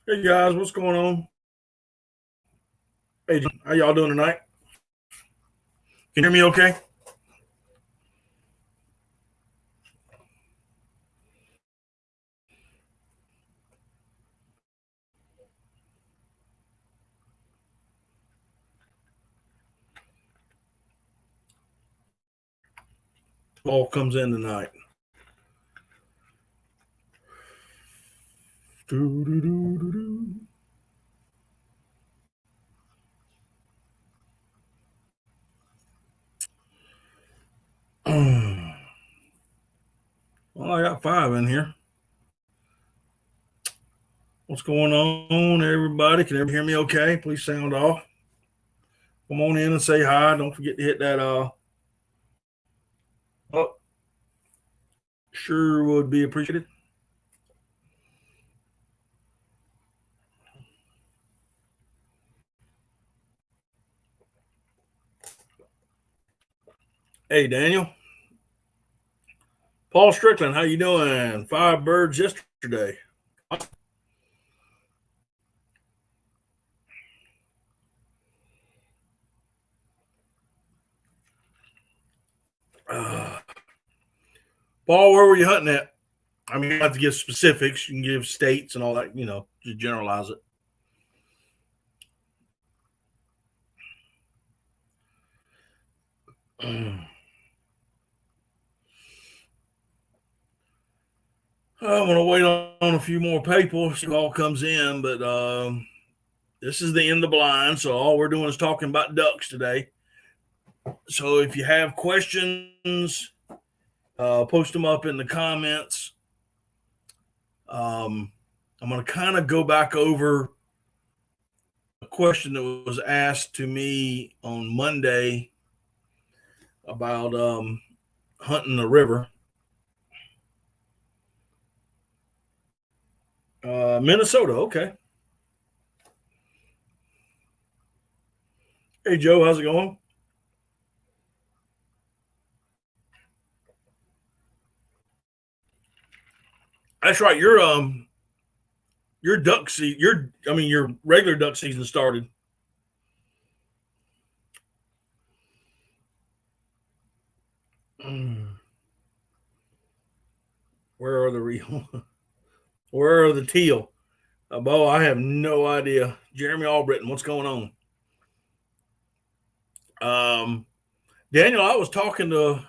Hey guys, what's going on? Hey, how y'all doing tonight? Can you hear me okay? All comes in tonight. Well, I got 5 in here. What's going on, everybody? Can everybody hear me okay? Please sound off. Come on in and say hi. Don't forget to hit that oh, sure would be appreciated. Hey Daniel. Paul Strickland, how you doing? 5 birds yesterday. Paul, where were you hunting at? I mean, you don't have to give specifics. You can give states and all that, just generalize it. I'm going to wait on a few more people, see who all comes in, but this is the end of the blind, so all we're doing is talking about ducks today. So if you have questions, post them up in the comments. I'm going to kind of go back over a question that was asked to me on Monday about hunting the river. Minnesota, okay. Hey Joe, how's it going? That's right. Your duck season, your regular duck season started. Where are the real? Where are the teal? Bo, I have no idea. Jeremy Albritton, what's going on? Daniel, I was talking to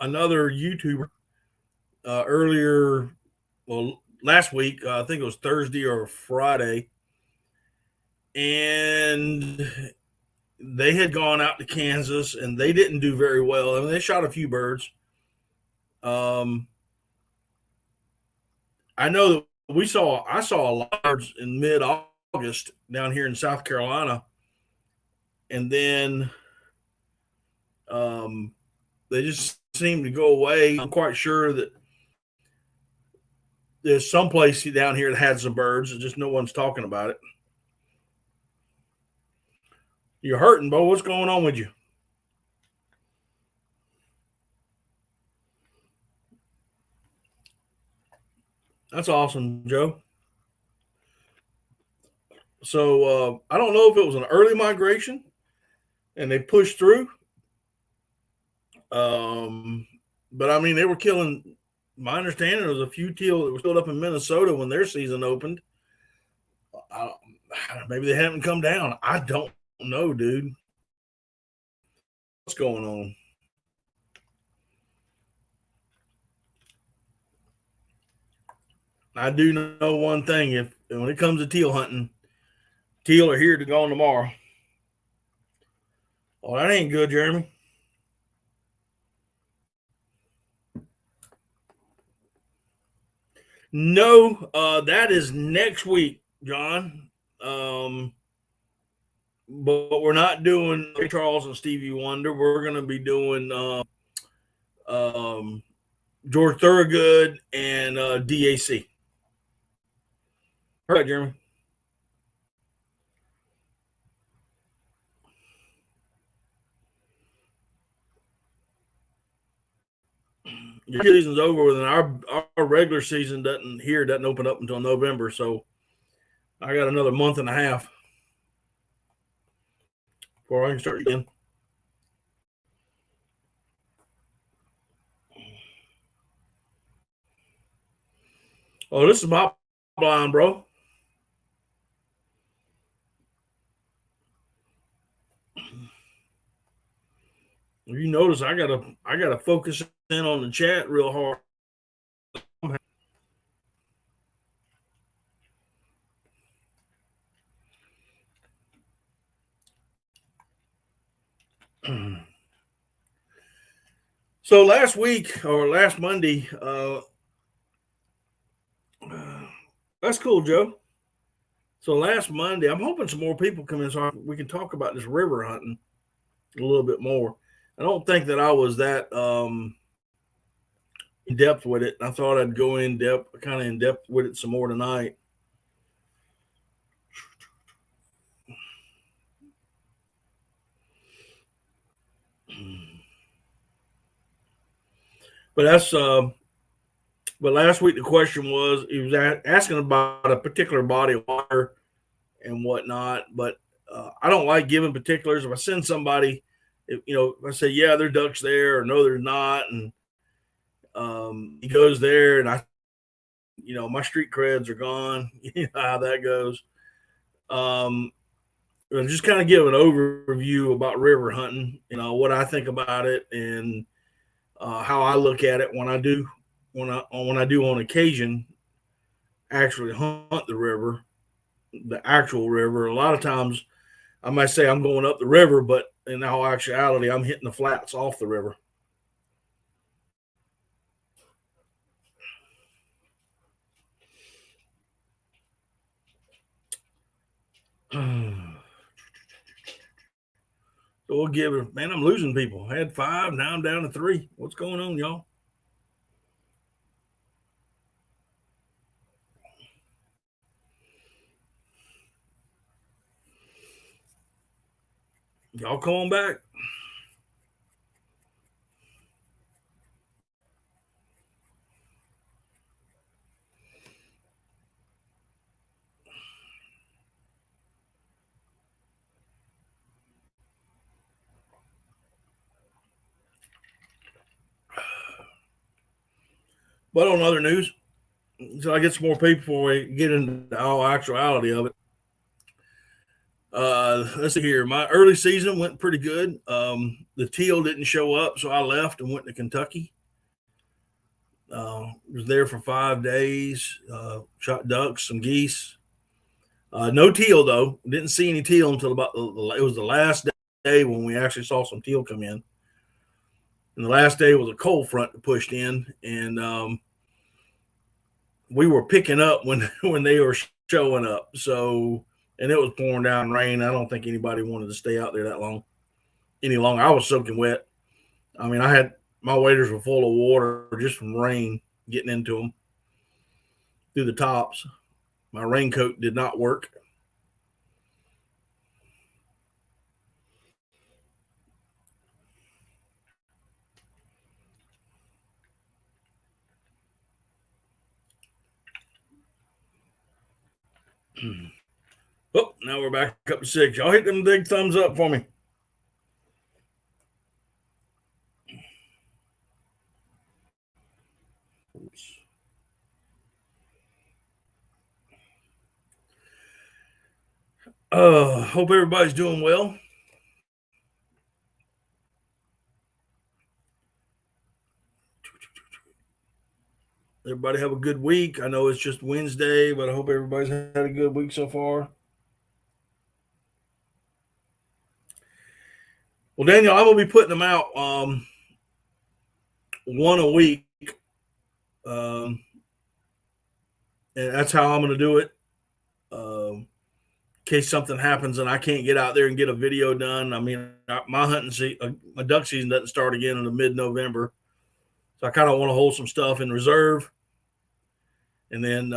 another YouTuber earlier, well, last week. I think it was Thursday or Friday, and they had gone out to Kansas and they didn't do very well. I mean, they shot a few birds. I know that I saw a lot of birds in mid August down here in South Carolina, and then they just seem to go away. I'm quite sure that there's some place down here that had some birds, and just no one's talking about it. You're hurting, Bo. What's going on with you? That's awesome, Joe. So I don't know if it was an early migration and they pushed through. But I mean, they were killing. My understanding, there was a few teal that were still up in Minnesota when their season opened. Maybe they haven't come down. I don't know, dude. What's going on? I do know one thing: if when it comes to teal hunting, teal are here to go on tomorrow. Oh, that ain't good, Jeremy. No, that is next week, John. But we're not doing Ray Charles and Stevie Wonder. We're going to be doing George Thorogood and DAC. All right, Jeremy. Your season's over with, and our regular season doesn't open up until November. So I got another month and a half before I can start again. Oh, this is my blind, bro. If you notice, I gotta focus in on the chat real hard. So last week or last Monday, that's cool, Joe. So last Monday, I'm hoping some more people come in so we can talk about this river hunting a little bit more. I don't think that I was that in depth with it. I thought I'd go in depth, kind of in depth with it some more tonight. But that's but last week the question was he was asking about a particular body of water and whatnot. But I don't like giving particulars. If I send somebody, if I say yeah, there are ducks there, or no, there's not, and he goes there, and my street creds are gone. You know how that goes. Just kind of give an overview about river hunting. What I think about it, and how I look at it when I do on occasion actually hunt the river, the actual river. A lot of times I might say I'm going up the river, but in all actuality, I'm hitting the flats off the river. So we'll give it, man, I'm losing people. I had 5, now I'm down to 3. What's going on, y'all? Y'all come on back. But on other news, so I get some more people before we get into the all actuality of it. Let's see here. My early season went pretty good. The teal didn't show up, so I left and went to Kentucky. Was there for 5 days. Shot ducks, some geese. No teal though. Didn't see any teal until about it was the last day when we actually saw some teal come in. And the last day was a cold front that pushed in, and we were picking up when they were showing up. So, and it was pouring down rain. I don't think anybody wanted to stay out there that long. Any longer. I was soaking wet. I mean, my waders were full of water just from rain getting into them through the tops. My raincoat did not work. Oh, now we're back up to 6. Y'all hit them big thumbs up for me. Hope everybody's doing well. Everybody have a good week. I know it's just Wednesday, but I hope everybody's had a good week so far. Well, Daniel, I'm going to be putting them out one a week. And that's how I'm going to do it. In case something happens and I can't get out there and get a video done. I mean, my hunting season, my duck season doesn't start again in the mid-November. So I kind of want to hold some stuff in reserve and then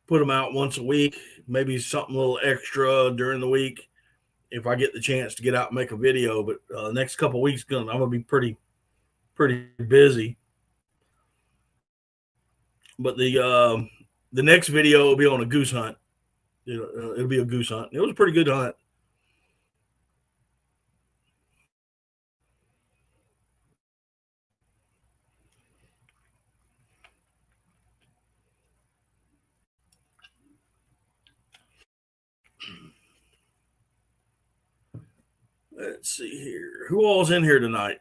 put them out once a week, maybe something a little extra during the week if I get the chance to get out and make a video. But the next couple of weeks, I'm going to be pretty busy. But the the next video will be on a goose hunt. It'll be a goose hunt. It was a pretty good hunt. Let's see here. Who all's in here tonight?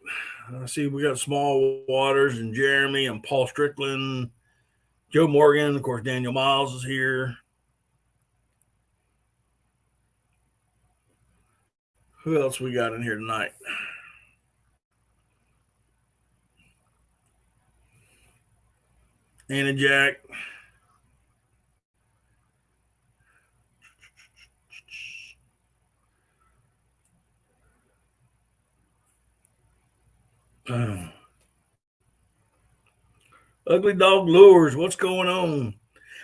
I see we got Small Waters and Jeremy and Paul Strickland, Joe Morgan. Of course, Daniel Miles is here. Who else we got in here tonight? Anna Jack. Ugly Dog Lures. What's going on?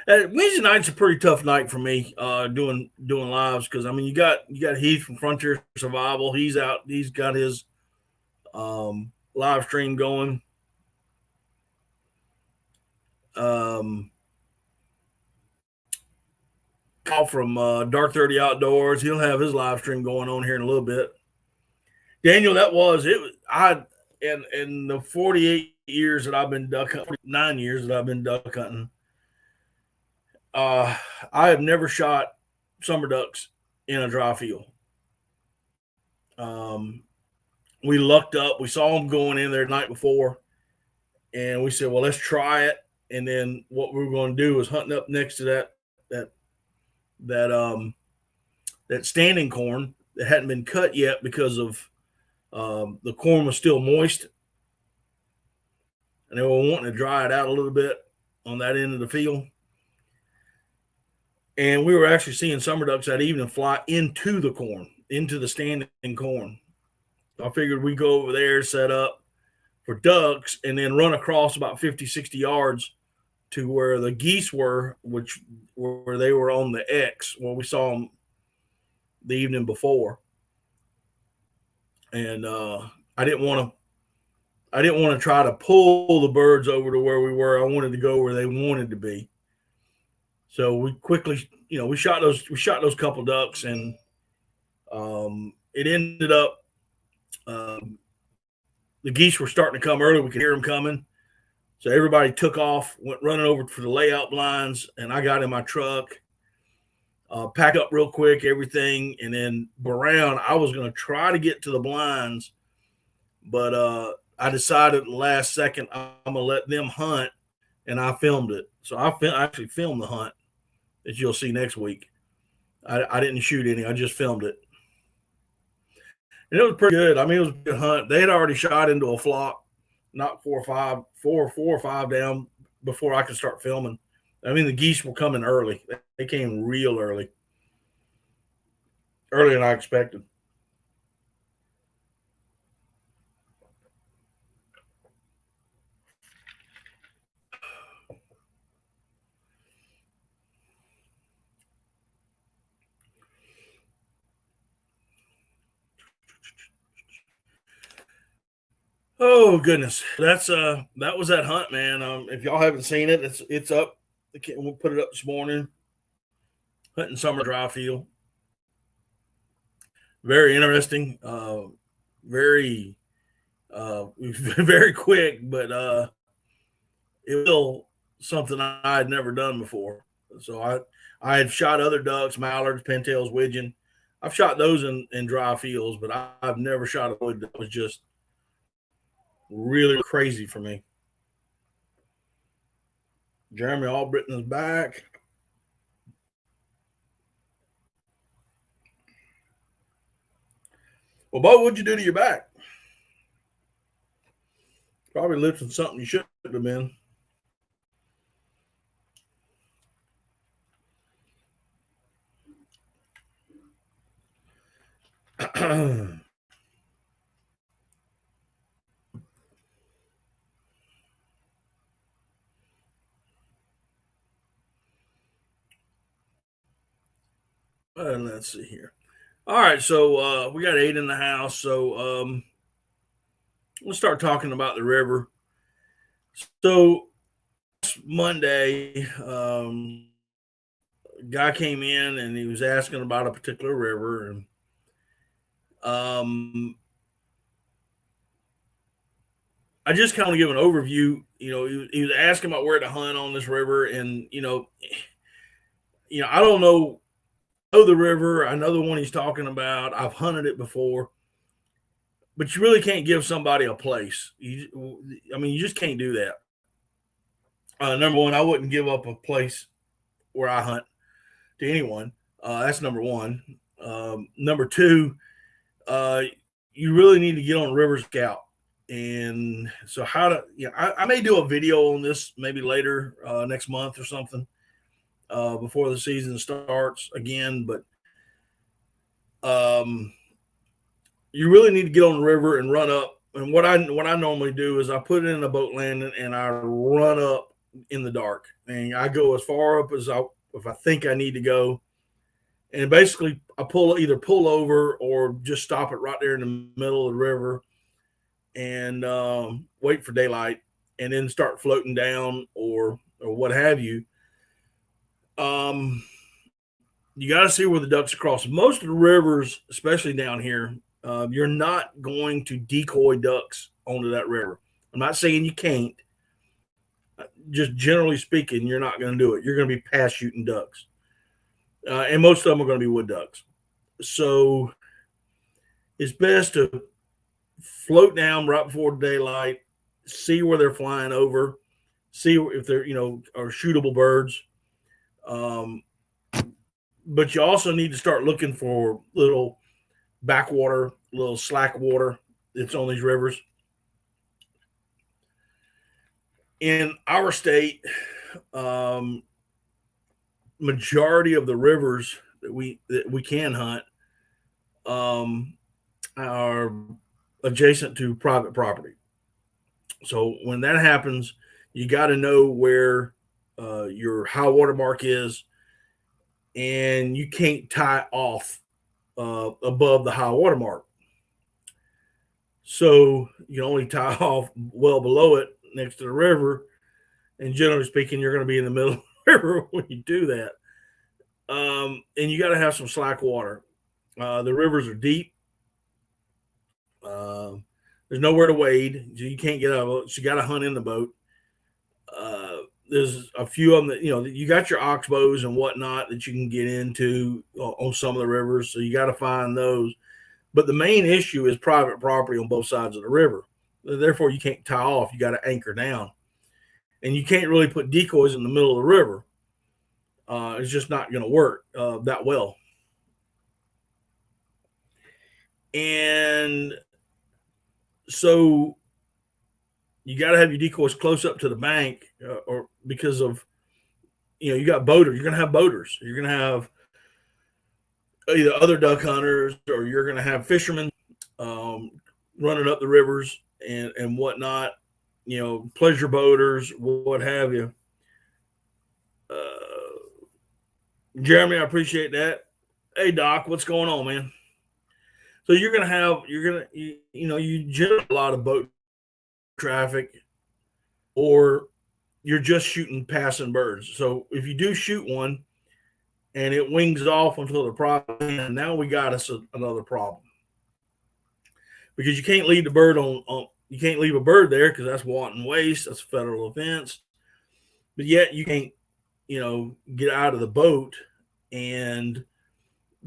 Wednesday night's a pretty tough night for me doing lives, because I mean you got Heath from Frontier Survival. He's out. He's got his live stream going. Call from Dark 30 Outdoors. He'll have his live stream going on here in a little bit. Daniel, that was it. In the 48 years that I've been duck hunting, 9 years that I've been duck hunting, I have never shot summer ducks in a dry field. We lucked up. We saw them going in there the night before, and we said, well, let's try it. And then what we were going to do was hunting up next to that standing corn that hadn't been cut yet because of the corn was still moist, and they were wanting to dry it out a little bit on that end of the field. And we were actually seeing summer ducks that evening fly into the corn, into the standing corn. I figured we'd go over there, set up for ducks, and then run across about 50, 60 yards to where the geese were, where they were on the X, where we saw them the evening before. And I didn't want to try to pull the birds over to where we were. I wanted to go where they wanted to be. So we quickly, we shot those couple ducks, and it ended up the geese were starting to come early. We could hear them coming. So everybody took off, went running over for the layout blinds, and I got in my truck, packed up real quick, everything, and then around. I was going to try to get to the blinds, but I decided at the last second I'm going to let them hunt, and I filmed it. So I actually filmed the hunt that you'll see next week. I didn't shoot any. I just filmed it. And it was pretty good. I mean, it was a good hunt. They had already shot into a flock, not four or five down before I could start filming. I mean, the geese were coming early. They came real early. Earlier than I expected. Oh goodness, that was that hunt, man. If y'all haven't seen it, it's up. We'll put it up this morning. Hunting summer dry field. Very interesting. Very very quick, but it was something I had never done before. So I had shot other ducks, mallards, pintails, widgeon. I've shot those in dry fields, but I've never shot a wood that was just really crazy for me. Jeremy Albritton is back. Well, Bo, what'd you do to your back? Probably lifting something you shouldn't have been. And let's see here. All right, so we got 8 in the house. So let's start talking about the river. So Monday, guy came in and he was asking about a particular river, and I just kind of give an overview. He was asking about where to hunt on this river, and I don't know the river. I know the one he's talking about. I've hunted it before, but you really can't give somebody a place. You just can't do that. Number one, I wouldn't give up a place where I hunt to anyone. That's number one. Number two, you really need to get on River Scout. And so I may do a video on this maybe later next month or something before the season starts again. But you really need to get on the river and run up. And what I normally do is I put it in a boat landing and I run up in the dark, and I go as far up as if I think I need to go. And basically I either pull over or just stop it right there in the middle of the river and wait for daylight, and then start floating down or what have you. You got to see where the ducks are crossing. Most of the rivers, especially down here, you're not going to decoy ducks onto that river. I'm not saying you can't. Just generally speaking, you're not going to do it. You're going to be pass shooting ducks. And most of them are going to be wood ducks. So it's best to float down right before daylight, see where they're flying over, see if they're, are shootable birds. But you also need to start looking for little backwater, little slack water that's on these rivers. In our state, majority of the rivers that we can hunt are adjacent to private property. So when that happens, you got to know where your high water mark is, and you can't tie off above the high water mark. So you can only tie off well below it next to the river. And generally speaking, you're going to be in the middle of the river when you do that. And you got to have some slack water. The rivers are deep. There's nowhere to wade. So you can't get out of it. So you got to hunt in the boat. There's a few of them that, you got your oxbows and whatnot that you can get into on some of the rivers. So you got to find those. But the main issue is private property on both sides of the river. Therefore, you can't tie off. You got to anchor down. And you can't really put decoys in the middle of the river. It's just not going to work that well. And so you got to have your decoys close up to the bank, or because of, you got boaters. You're going to have boaters. You're going to have either other duck hunters, or you're going to have fishermen running up the rivers and whatnot, pleasure boaters, what have you. Jeremy, I appreciate that. Hey, Doc, what's going on, man? So you generate a lot of boat traffic, or you're just shooting passing birds. So if you do shoot one and it wings off onto the private land, now we got us another problem, because you can't leave the bird you can't leave a bird there, because that's wanton waste. That's a federal offense. But yet you can't, get out of the boat and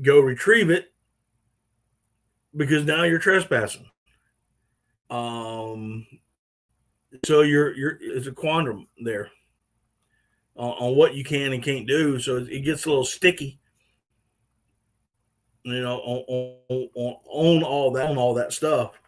go retrieve it, because now you're trespassing. So it's a quandrum there on what you can and can't do. So it gets a little sticky, on all that stuff.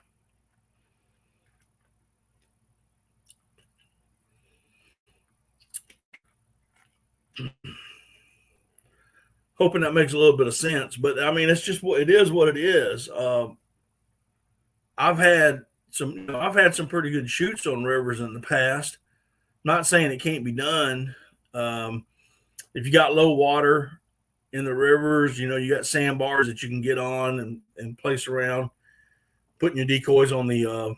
Hoping that makes a little bit of sense, but it's just what it is. What it is. I've had some pretty good shoots on rivers in the past. Not saying it can't be done. If you got low water in the rivers, you got sandbars that you can get on and place around, putting your decoys on the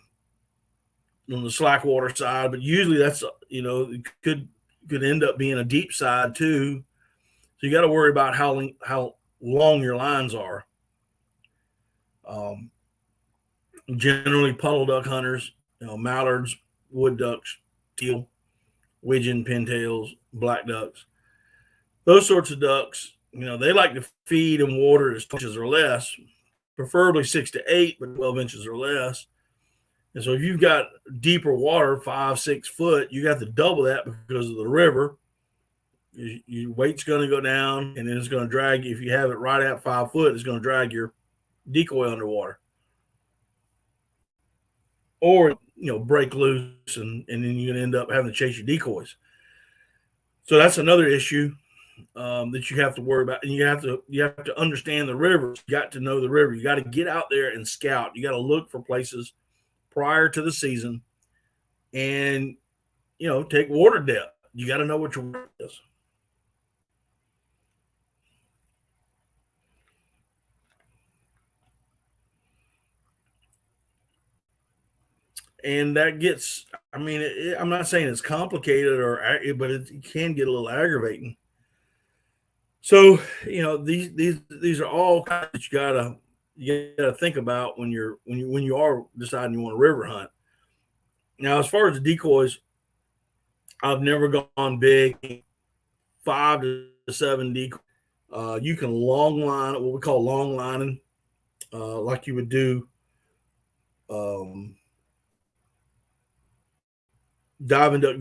slack water side. But usually that's, it could could end up being a deep side too. So you got to worry about how long your lines are. Generally, puddle duck hunters, mallards, wood ducks, teal, widgeon, pintails, black ducks, those sorts of ducks. They like to feed and water as 12 inches or less, preferably 6 to 8, but 12 inches or less. And so if you've got deeper water, 5, 6 foot, you got to double that because of the river. Your weight's going to go down, and then it's going to drag you. If you have it right at 5 foot, it's going to drag your decoy underwater. Or, break loose, and then you're going to end up having to chase your decoys. So that's another issue that you have to worry about. And you have to understand the river. You got to know the river. You got to get out there and scout. You got to look for places prior to the season and, take water depth. You got to know what your water is. And that gets, I'm not saying it's complicated but it can get a little aggravating. So, these are all kinds that you gotta think about when you are deciding you want to river hunt. Now, as far as the decoys, I've never gone big, 5 to 7 decoys. You can long line, what we call long lining, like you would do diving duck.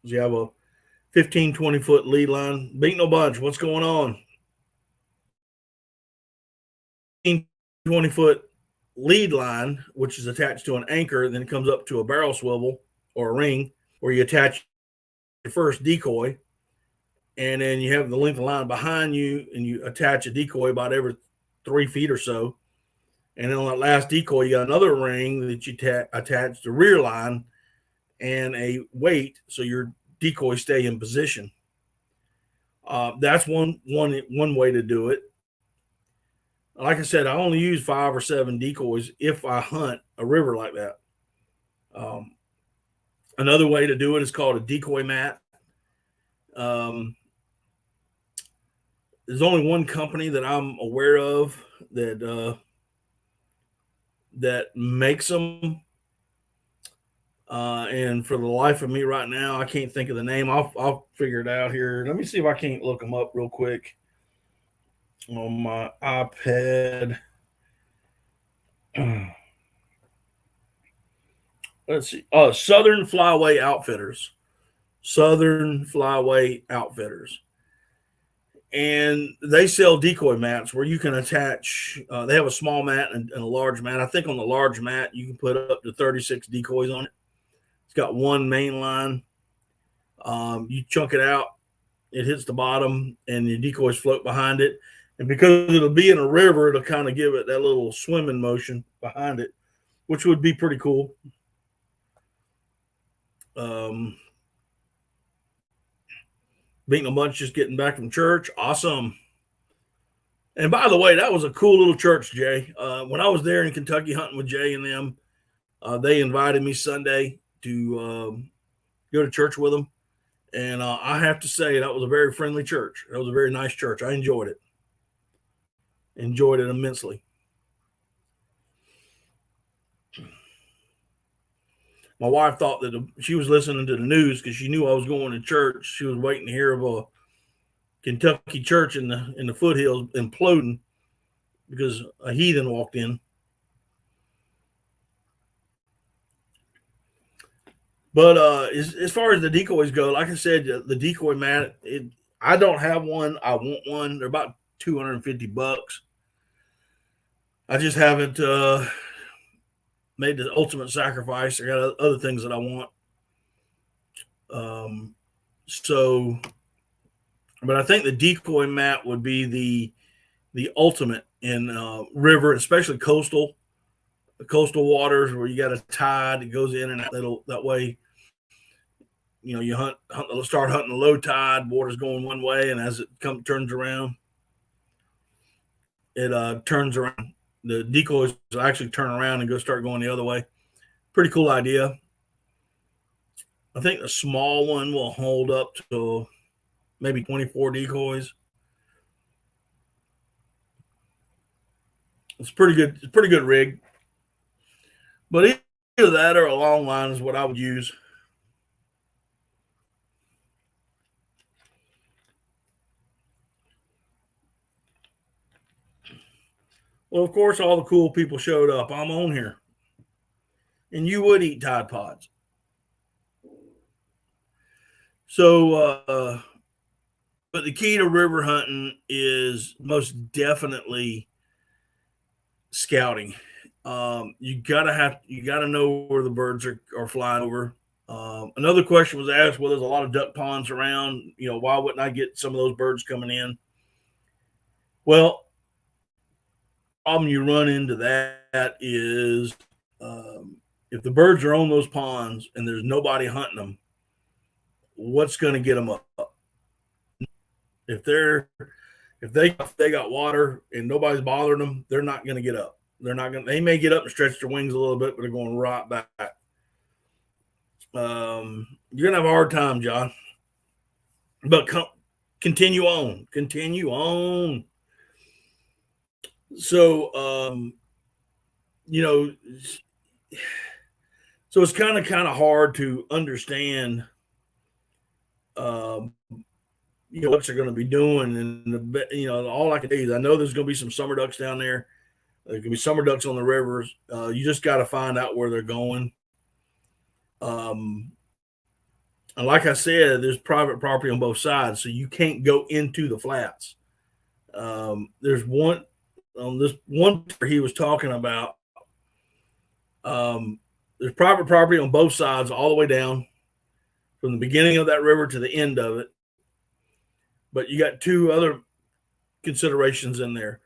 You have a 15, 20 foot lead line. Beat no bunch. What's going on? 20 foot lead line, which is attached to an anchor, then it comes up to a barrel swivel or a ring where you attach your first decoy, and then you have the length of line behind you, and you attach a decoy about every 3 feet or so. And then on that last decoy, you got another ring that you attach the rear line and a weight so your decoy stay in position. That's one way to do it. Like I said, I only use 5 or 7 decoys if I hunt a river like that. Another way to do it is called a decoy mat. There's only one company that I'm aware of that makes them. And for the life of me right now, I can't think of the name. I'll figure it out here. Let me see if I can't look them up real quick on my iPad. Let's see. Southern Flyway Outfitters. Southern Flyway Outfitters. And they sell decoy mats where you can attach, they have a small mat and a large mat. I think on the large mat, you can put up to 36 decoys on it. It's got one main line. You chunk it out, it hits the bottom, and the decoys float behind it. And because it'll be in a river, it'll kind of give it that little swimming motion behind it, which would be pretty cool. Beating a bunch, just getting back from church. Awesome. And by the way, that was a cool little church, Jay. When I was there in Kentucky hunting with Jay and them, they invited me Sunday to go to church with them. And I have to say, that was a very friendly church. That was a very nice church. I enjoyed it. Enjoyed it immensely. My wife thought that she was listening to the news because she knew I was going to church. She was waiting to hear of a Kentucky church in the foothills imploding because a heathen walked in. But as far as the decoys go, like I said, the decoy mat, I don't have one. I want one. They're about $250. I just haven't made the ultimate sacrifice. I got other things that I want. But I think the decoy mat would be the ultimate in river, especially coastal waters where you got a tide that goes in and that way. You start hunting the low tide, water's going one way, and as it turns around, it turns around. The decoys will actually turn around and start going the other way. Pretty cool idea. I think the small one will hold up to maybe 24 decoys. It's pretty good. It's a pretty good rig. But either that or a long line is what I would use. Well, of course, all the cool people showed up. I'm on here. And you would eat Tide Pods. So, but the key to river hunting is most definitely scouting. You gotta know where the birds are flying over. Another question was asked, well, there's a lot of duck ponds around. Why wouldn't I get some of those birds coming in? Well, problem you run into that is if the birds are on those ponds and there's nobody hunting them, what's going to get them up? If they got water and nobody's bothering them, they're not going to get up. They may get up and stretch their wings a little bit, but they're going right back. You're gonna have a hard time, John. But continue on. So, so it's kind of hard to understand, what they're going to be doing. And all I can tell you is I know there's going to be some summer ducks down there. There can be summer ducks on the rivers. You just got to find out where they're going. And like I said, there's private property on both sides, so you can't go into the flats. There's one on this one he was talking about. There's private property on both sides, all the way down from the beginning of that river to the end of it. But you got two other considerations in there.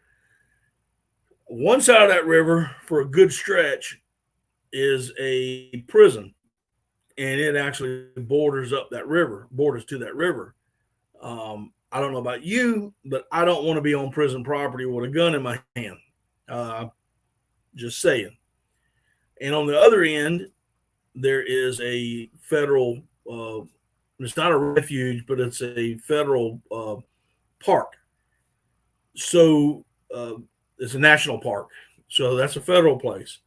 One side of that river for a good stretch is a prison, and it actually borders to that river. I don't know about you, but I don't want to be on prison property with a gun in my hand. Just saying. And on the other end, there is a federal, it's not a refuge, but it's a federal park. So it's a national park. So that's a federal place.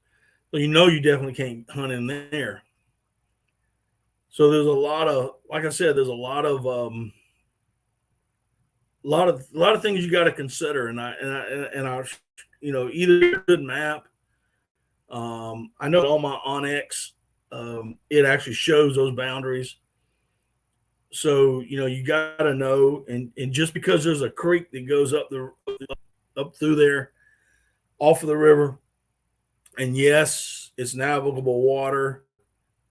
So you definitely can't hunt in there. So there's a lot of, like I said, there's a lot of things you got to consider, and I either good map. I know on my Onyx, it actually shows those boundaries. So you got to know, and just because there's a creek that goes up through there, off of the river, and yes, it's navigable water.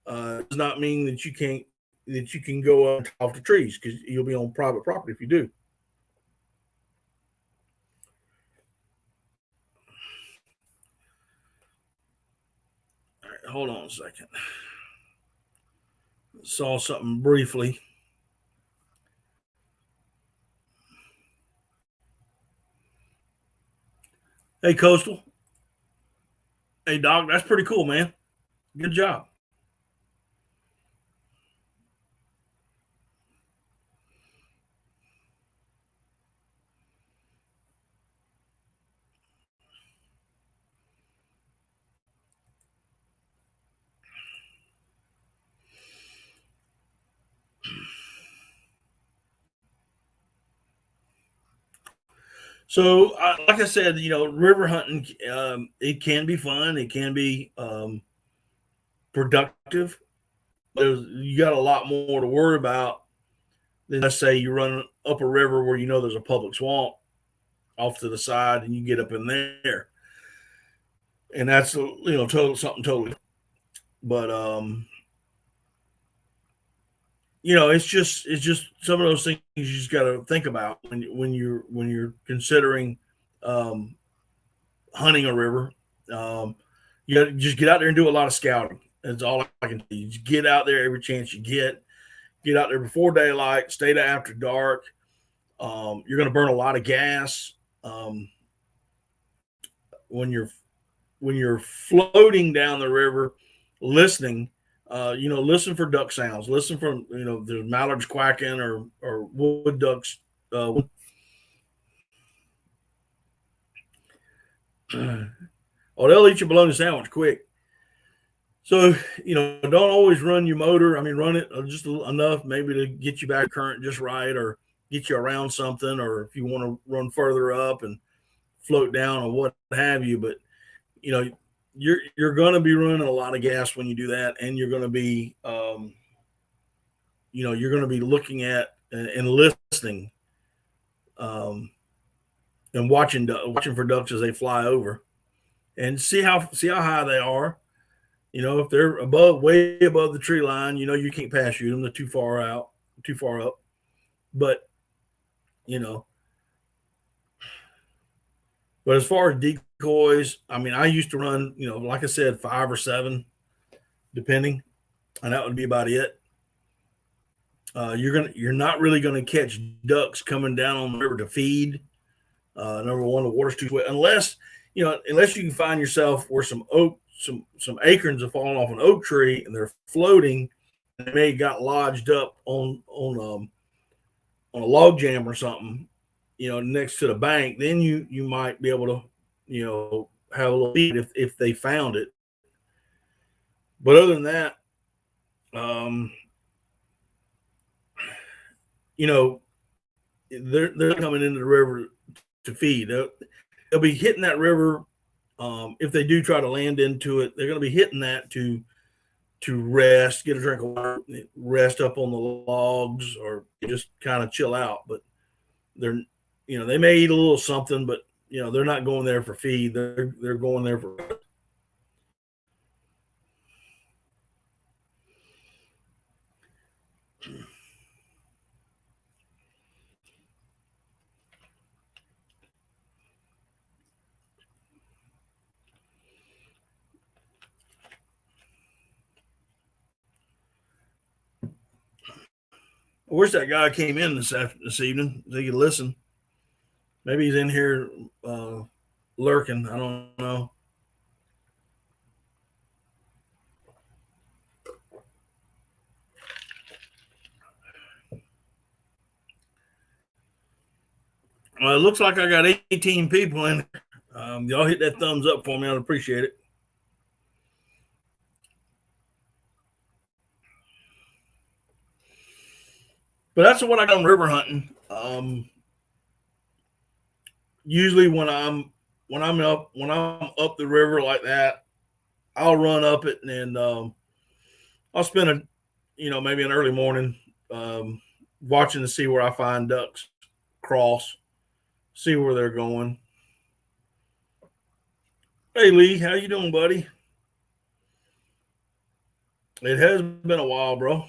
Does not mean that you can go up off the trees, because you'll be on private property if you do. All right, hold on a second. Saw something briefly. Hey, Coastal. Hey, Doc. That's pretty cool, man. Good job. So, like I said, river hunting, it can be fun. It can be productive. You got a lot more to worry about than, let's say, you run up a river where there's a public swamp off to the side, and you get up in there, and that's something totally. But it's just some of those things you just got to think about when you're considering hunting a river. You got to just get out there and do a lot of scouting. That's all I can do. Just get out there every chance you get. Get out there before daylight. Stay there after dark. You're going to burn a lot of gas when you're floating down the river, listening. listen for duck sounds. Listen for, there's mallards quacking or wood ducks. Or they'll eat your bologna sandwich quick. So, don't always run your motor. I mean, run it just enough maybe to get you back current just right, or get you around something, or if you want to run further up and float down or what have you. But, you're going to be running a lot of gas when you do that, and you're going to be, you're going to be looking at and listening, and watching for ducks as they fly over, and see how high they are. If they're way above the tree line, you can't pass shoot them. They're too far up. But, but as far as decoys, I mean, I used to run, like I said, 5 or 7, depending, and that would be about it. You're not really gonna catch ducks coming down on the river to feed. Number one, the water's too wet, unless you can find yourself where some acorns have fallen off an oak tree and they're floating, and they may got lodged up on a log jam or something, next to the bank. Then you might be able to, have a little feed if they found it. But other than that, they're coming into the river to feed. They'll be hitting that river. If they do try to land into it, they're going to be hitting that to rest, get a drink of water, rest up on the logs, or just kind of chill out. But they may eat a little something, but they're not going there for feed. They're going there for rest. I wish that guy came in this evening so he could listen. Maybe he's in here lurking. I don't know. Well, it looks like I got 18 people in. Y'all hit that thumbs up for me. I'd appreciate it. But that's what I got on river hunting. Usually when I'm up the river like that, I'll run up it, and I'll spend maybe an early morning watching to see where I find ducks cross, see where they're going. Hey Lee, how you doing, buddy? It has been a while, bro.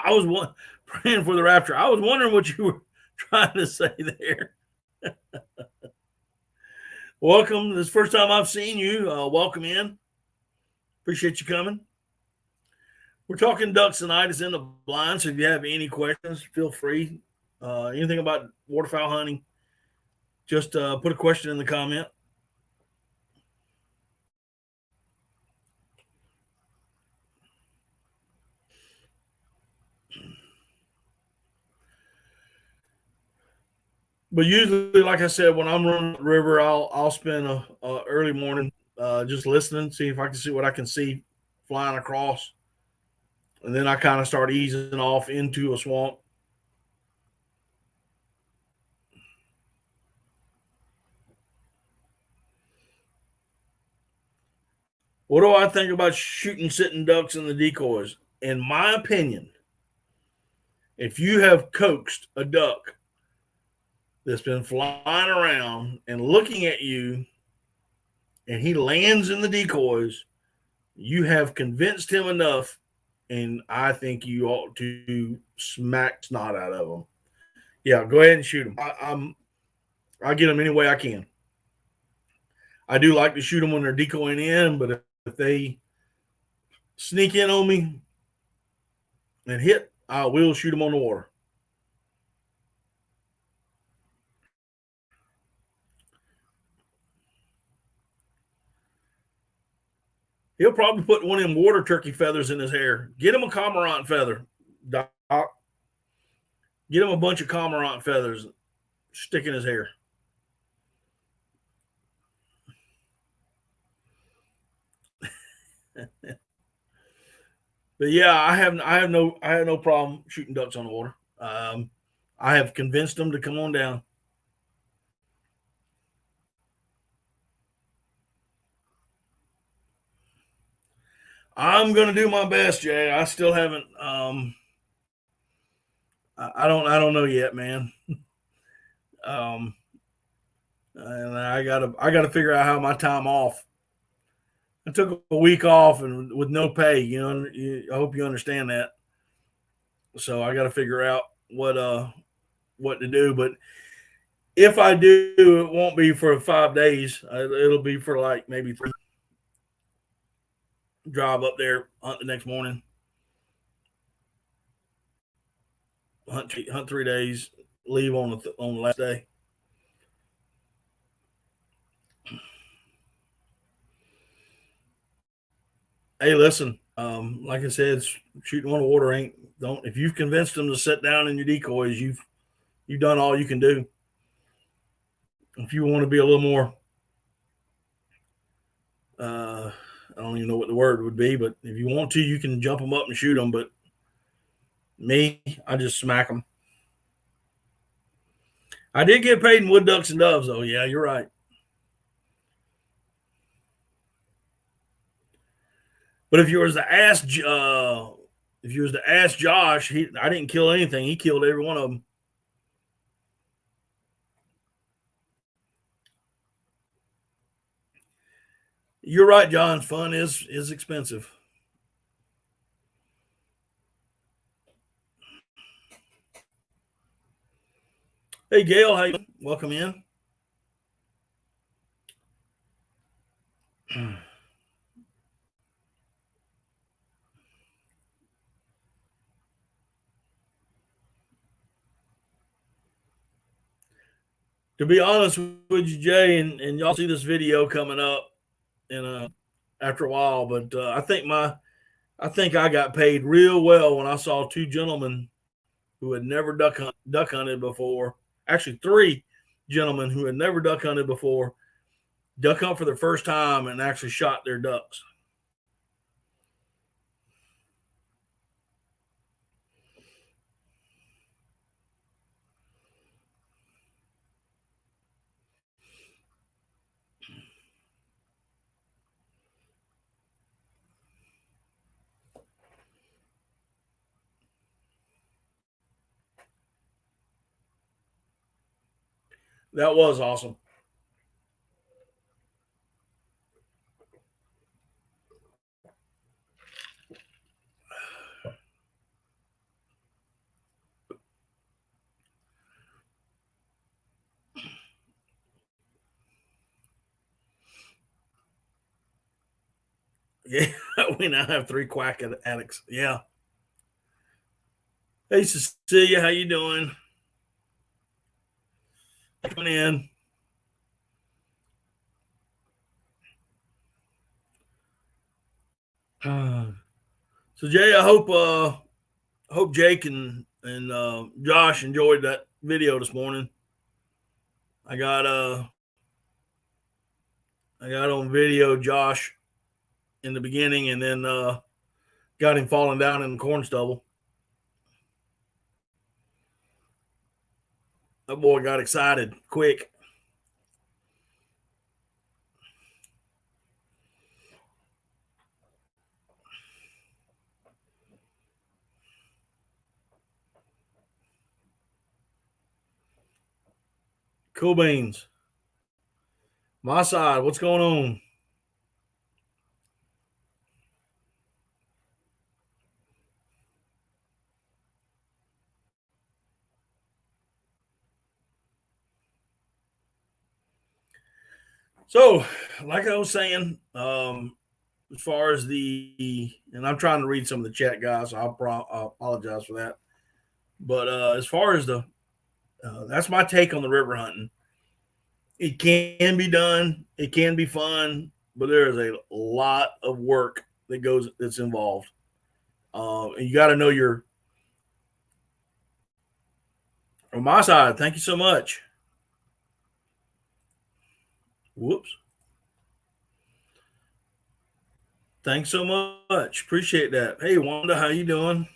I was praying for the rapture. I was wondering what you were trying to say there. Welcome. This is the first time I've seen you. Welcome in. Appreciate you coming. We're talking ducks tonight. It's in the blind. So if you have any questions, feel free. Anything about waterfowl hunting, just put a question in the comment. But usually, like I said, when I'm running the river, I'll spend a early morning just listening, see if I can see what I can see flying across, and then I kind of start easing off into a swamp. What do I think about shooting sitting ducks in the decoys? In my opinion, if you have coaxed a duck that's been flying around and looking at you, and he lands in the decoys, you have convinced him enough, and I think you ought to smack snot out of him. Yeah, go ahead and shoot him. I get them any way I can. I do like to shoot them when they're decoying in, but if they sneak in on me, and hit, I will shoot them on the water. He'll probably put one of them water turkey feathers in his hair. Get him a cormorant feather, Doc. Get him a bunch of cormorant feathers, stick in his hair. But yeah, I have no problem shooting ducks on the water. I have convinced them to come on down. I'm gonna do my best, Jay. I still haven't. I don't know yet, man. And I gotta figure out how my time off. I took a week off and with no pay. You know, I hope you understand that. So I got to figure out what to do. But if I do, it won't be for 5 days. It'll be for like maybe 3. Drive up there, hunt the next morning, hunt 3 days, leave on the last day. Hey, listen, like I said, shooting on the water ain't don't. If you've convinced them to sit down in your decoys, you've done all you can do. If you want to be a little more, I don't even know what the word would be, but if you want to, you can jump them up and shoot them. But me, I just smack them. I did get paid in wood ducks and doves, though. Yeah, you're right. But if you was to ask, Josh, I didn't kill anything. He killed every one of them. You're right, John. Fun is expensive. Hey, Gail, how you doing? Welcome in. To be honest with you, Jay, and y'all see this video coming up in after a while, but I think I got paid real well when I saw 2 gentlemen who had never duck hunted before. Actually, 3 gentlemen who had never duck hunted before duck hunt for the first time and actually shot their ducks. That was awesome. Yeah, we now have 3 quack addicts. Yeah. Hey, Cecilia, how you doing? Coming in. So Jay, I hope Jake and Josh enjoyed that video this morning. I got on video Josh in the beginning, and then got him falling down in the corn stubble. That boy got excited quick. Cool beans. My side, what's going on? So, like I was saying, as far as and I'm trying to read some of the chat, guys, so I'll apologize for that. But as far as that's my take on the river hunting. It can be done. It can be fun, but there is a lot of work that's involved. And you got to know on my side. Thank you so much. Whoops. Thanks so much. Appreciate that. Hey, Wanda, how you doing?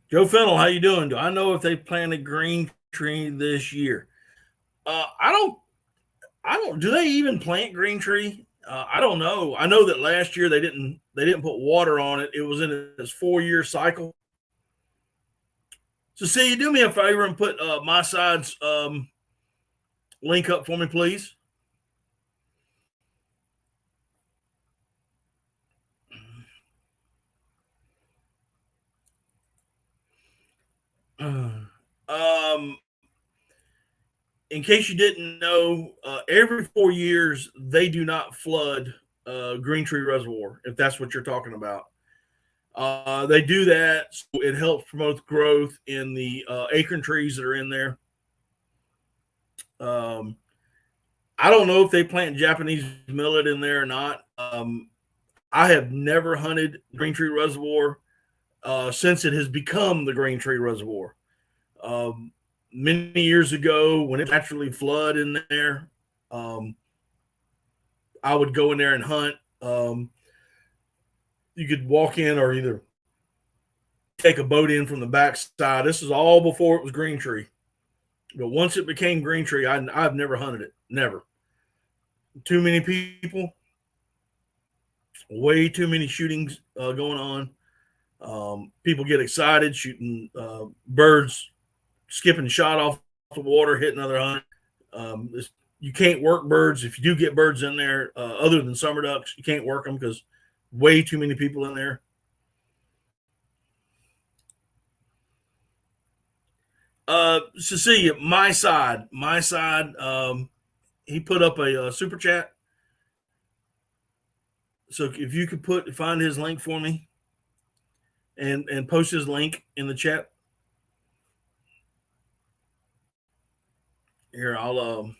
Joe Fennel, how you doing? Do I know if they planted green tree this year? I don't. Do they even plant green tree? I don't know. I know that last year they didn't put water on it. It was in its 4-year cycle. So, see, you do me a favor and put my side's link up for me, please. In case you didn't know, every 4 years they do not flood Green Tree Reservoir, if that's what you're talking about. They do that so it helps promote growth in the acorn trees that are in there. I don't know if they plant Japanese millet in there or not. I have never hunted Green Tree Reservoir since it has become the Green Tree Reservoir. Many years ago, when it naturally flooded in there, I would go in there and hunt. You could walk in or either take a boat in from the backside. This is all before it was Green Tree. But once it became Green Tree, I've never hunted it. Never. Too many people. Way too many shootings going on. People get excited shooting birds, skipping shot off the water, hitting other hunt. You can't work birds. If you do get birds in there, other than summer ducks, you can't work them because way too many people in there. Cecilia, my side. He put up a super chat. So if you could find his link for me and post his link in the chat. Here, I'll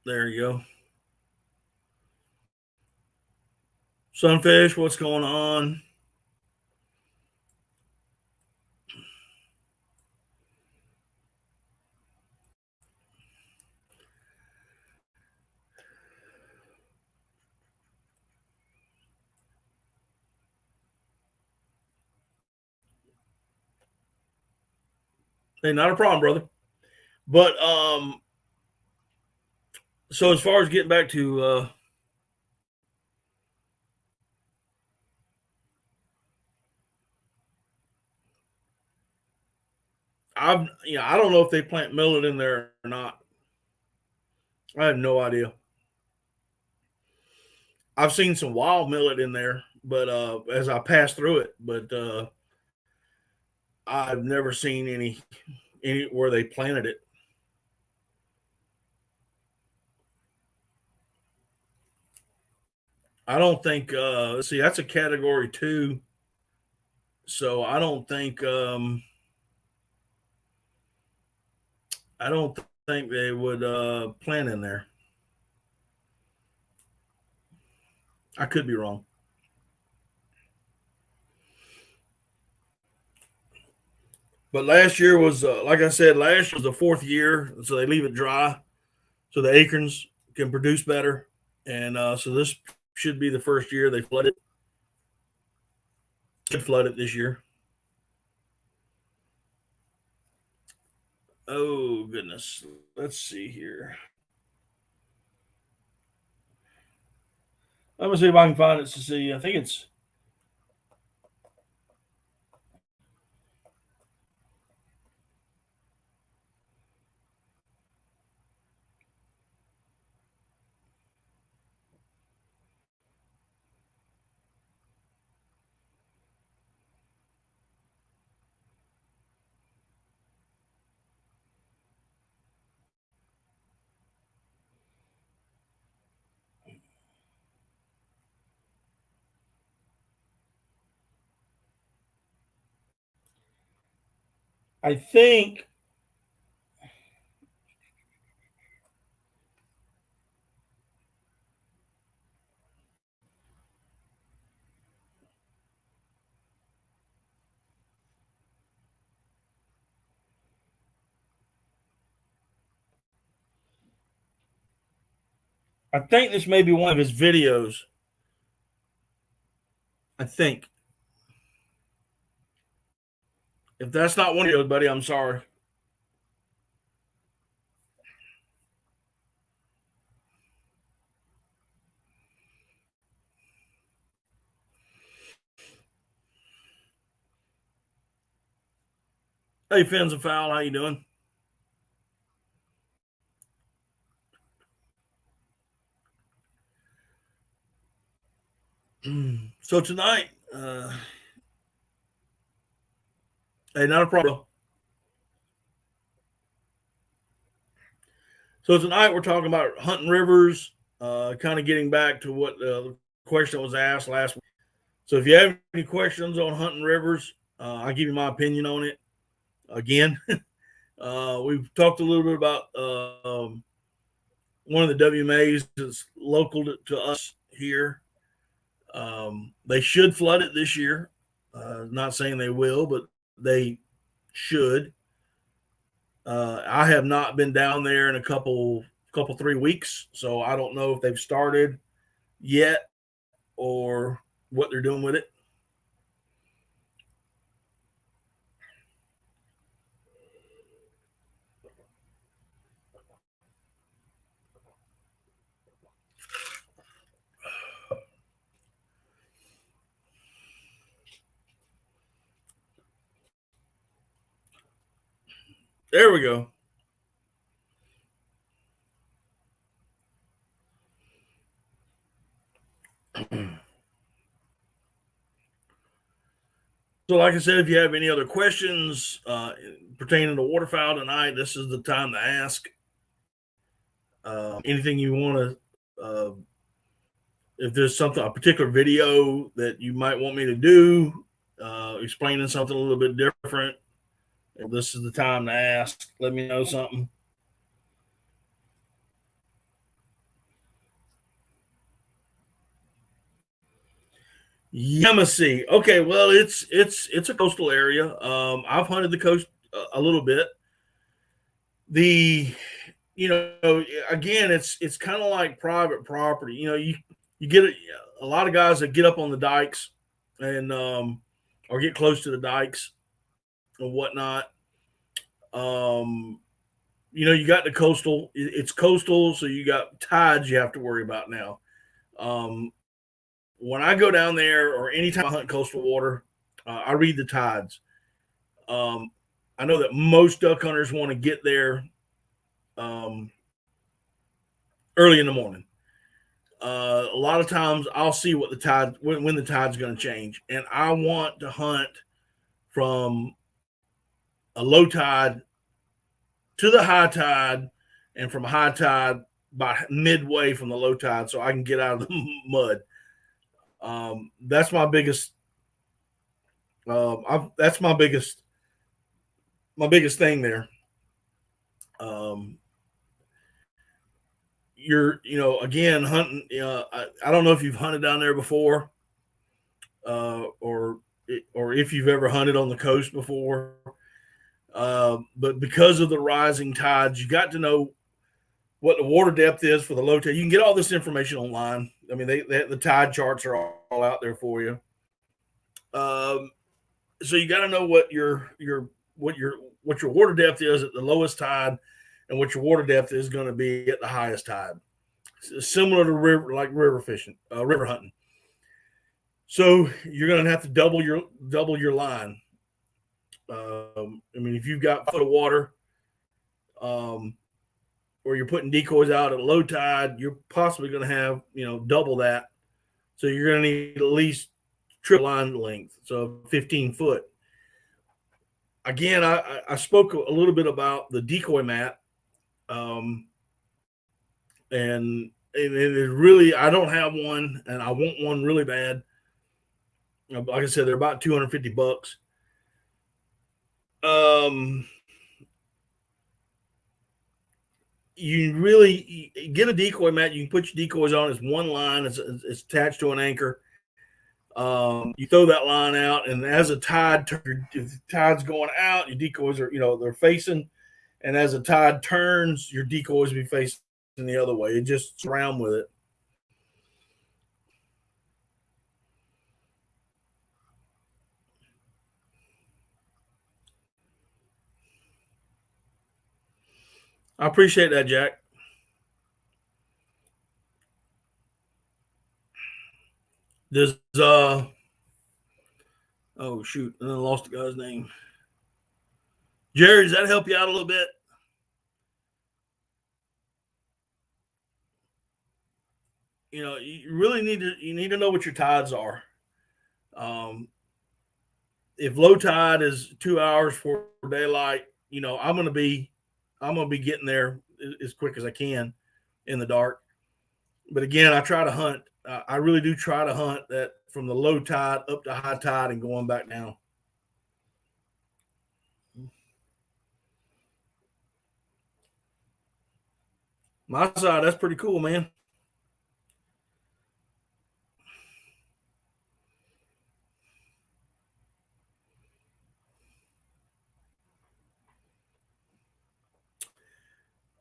there you go. Sunfish, what's going on? Hey, not a problem, brother. But so as far as getting back to I don't know if they plant millet in there or not. I have no idea. I've seen some wild millet in there, but as I pass through it, but I've never seen any where they planted it. I don't think let's see, that's a category 2. So I don't think they would plant in there. I could be wrong. But last year was, like I said, last year was the 4th year, so they leave it dry, so the acorns can produce better, and so this should be the first year they flood it. Should flood it this year. Oh goodness, let's see here. Let me see if I can find it to see. I think it's. I think this may be one of his videos. I think. If that's not one of those, buddy, I'm sorry. Hey, Fins and Foul, how you doing? So tonight, hey, not a problem. So tonight we're talking about hunting rivers, kind of getting back to what the question was asked last week. So if you have any questions on hunting rivers, I'll give you my opinion on it. Again, we've talked a little bit about one of the WMAs that's local to us here. They should flood it this year. Not saying they will, but they should. I have not been down there in a couple 3 weeks, so I don't know if they've started yet or what they're doing with it. There we go. So, like I said, if you have any other questions pertaining to waterfowl tonight, this is the time to ask. Anything you want to, if there's something, a particular video that you might want me to do, explaining something a little bit different, this is the time to ask. Let me know something. Yamasee. Okay, well, it's a coastal area. I've hunted the coast a little bit. Again, it's kind of like private property. You get a lot of guys that get up on the dikes and or get close to the dikes and whatnot. You got the coastal. It's coastal, so you got tides you have to worry about now. When I go down there or anytime I hunt coastal water, I read the tides. I know that most duck hunters want to get there early in the morning. A lot of times I'll see what the tide when the tide's going to change, and I want to hunt from a low tide to the high tide, and from high tide about midway from the low tide, so I can get out of the mud. That's my biggest. That's my biggest thing there. Again, hunting. I don't know if you've hunted down there before, or if you've ever hunted on the coast before. But because of the rising tides, you got to know what the water depth is for the low tide. You can get all this information online. I mean, the tide charts are all out there for you. So you got to know what your water depth is at the lowest tide, and what your water depth is going to be at the highest tide. It's similar to river fishing, river hunting. So you're going to have to double your line. If you've got a foot of water, or you're putting decoys out at low tide, you're possibly going to have double that. So you're going to need at least triple line length, so 15 foot. Again, I spoke a little bit about the Decoy Mat, and it really, I don't have one, and I want one really bad. Like I said, they're about $250. You really get a decoy mat. You can put your decoys on. It's one line. It's attached to an anchor. You throw that line out, and as a tide, if the tide's going out, your decoys are, they're facing, and as the tide turns, your decoys will be facing the other way. You just surround with it. I appreciate that, Jack. This oh shoot, and I lost the guy's name. Jerry, does that help you out a little bit? You really need to know what your tides are. If low tide is 2 hours for daylight, I'm gonna be getting there as quick as I can in the dark. But again, I try to hunt. I really do try to hunt that from the low tide up to high tide and going back down. My side, that's pretty cool, man.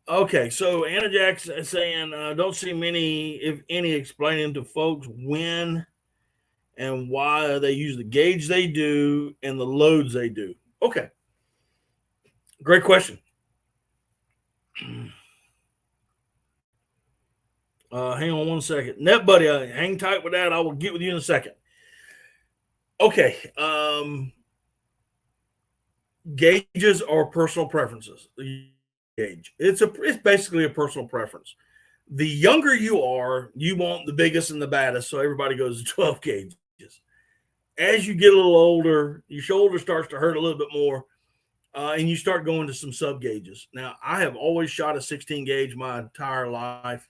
Okay, so Anna Jackson saying, don't see many, if any, explaining to folks when and why they use the gauge they do and the loads they do. Okay, great question. Hang on one second. Net buddy, hang tight with that. I will get with you in a second. Okay. Gauges are personal preferences. Gauge. It's basically a personal preference. The younger you are, you want the biggest and the baddest, so everybody goes to 12 gauges. As you get a little older, your shoulder starts to hurt a little bit more, and you start going to some sub gauges. Now, I have always shot a 16 gauge my entire life.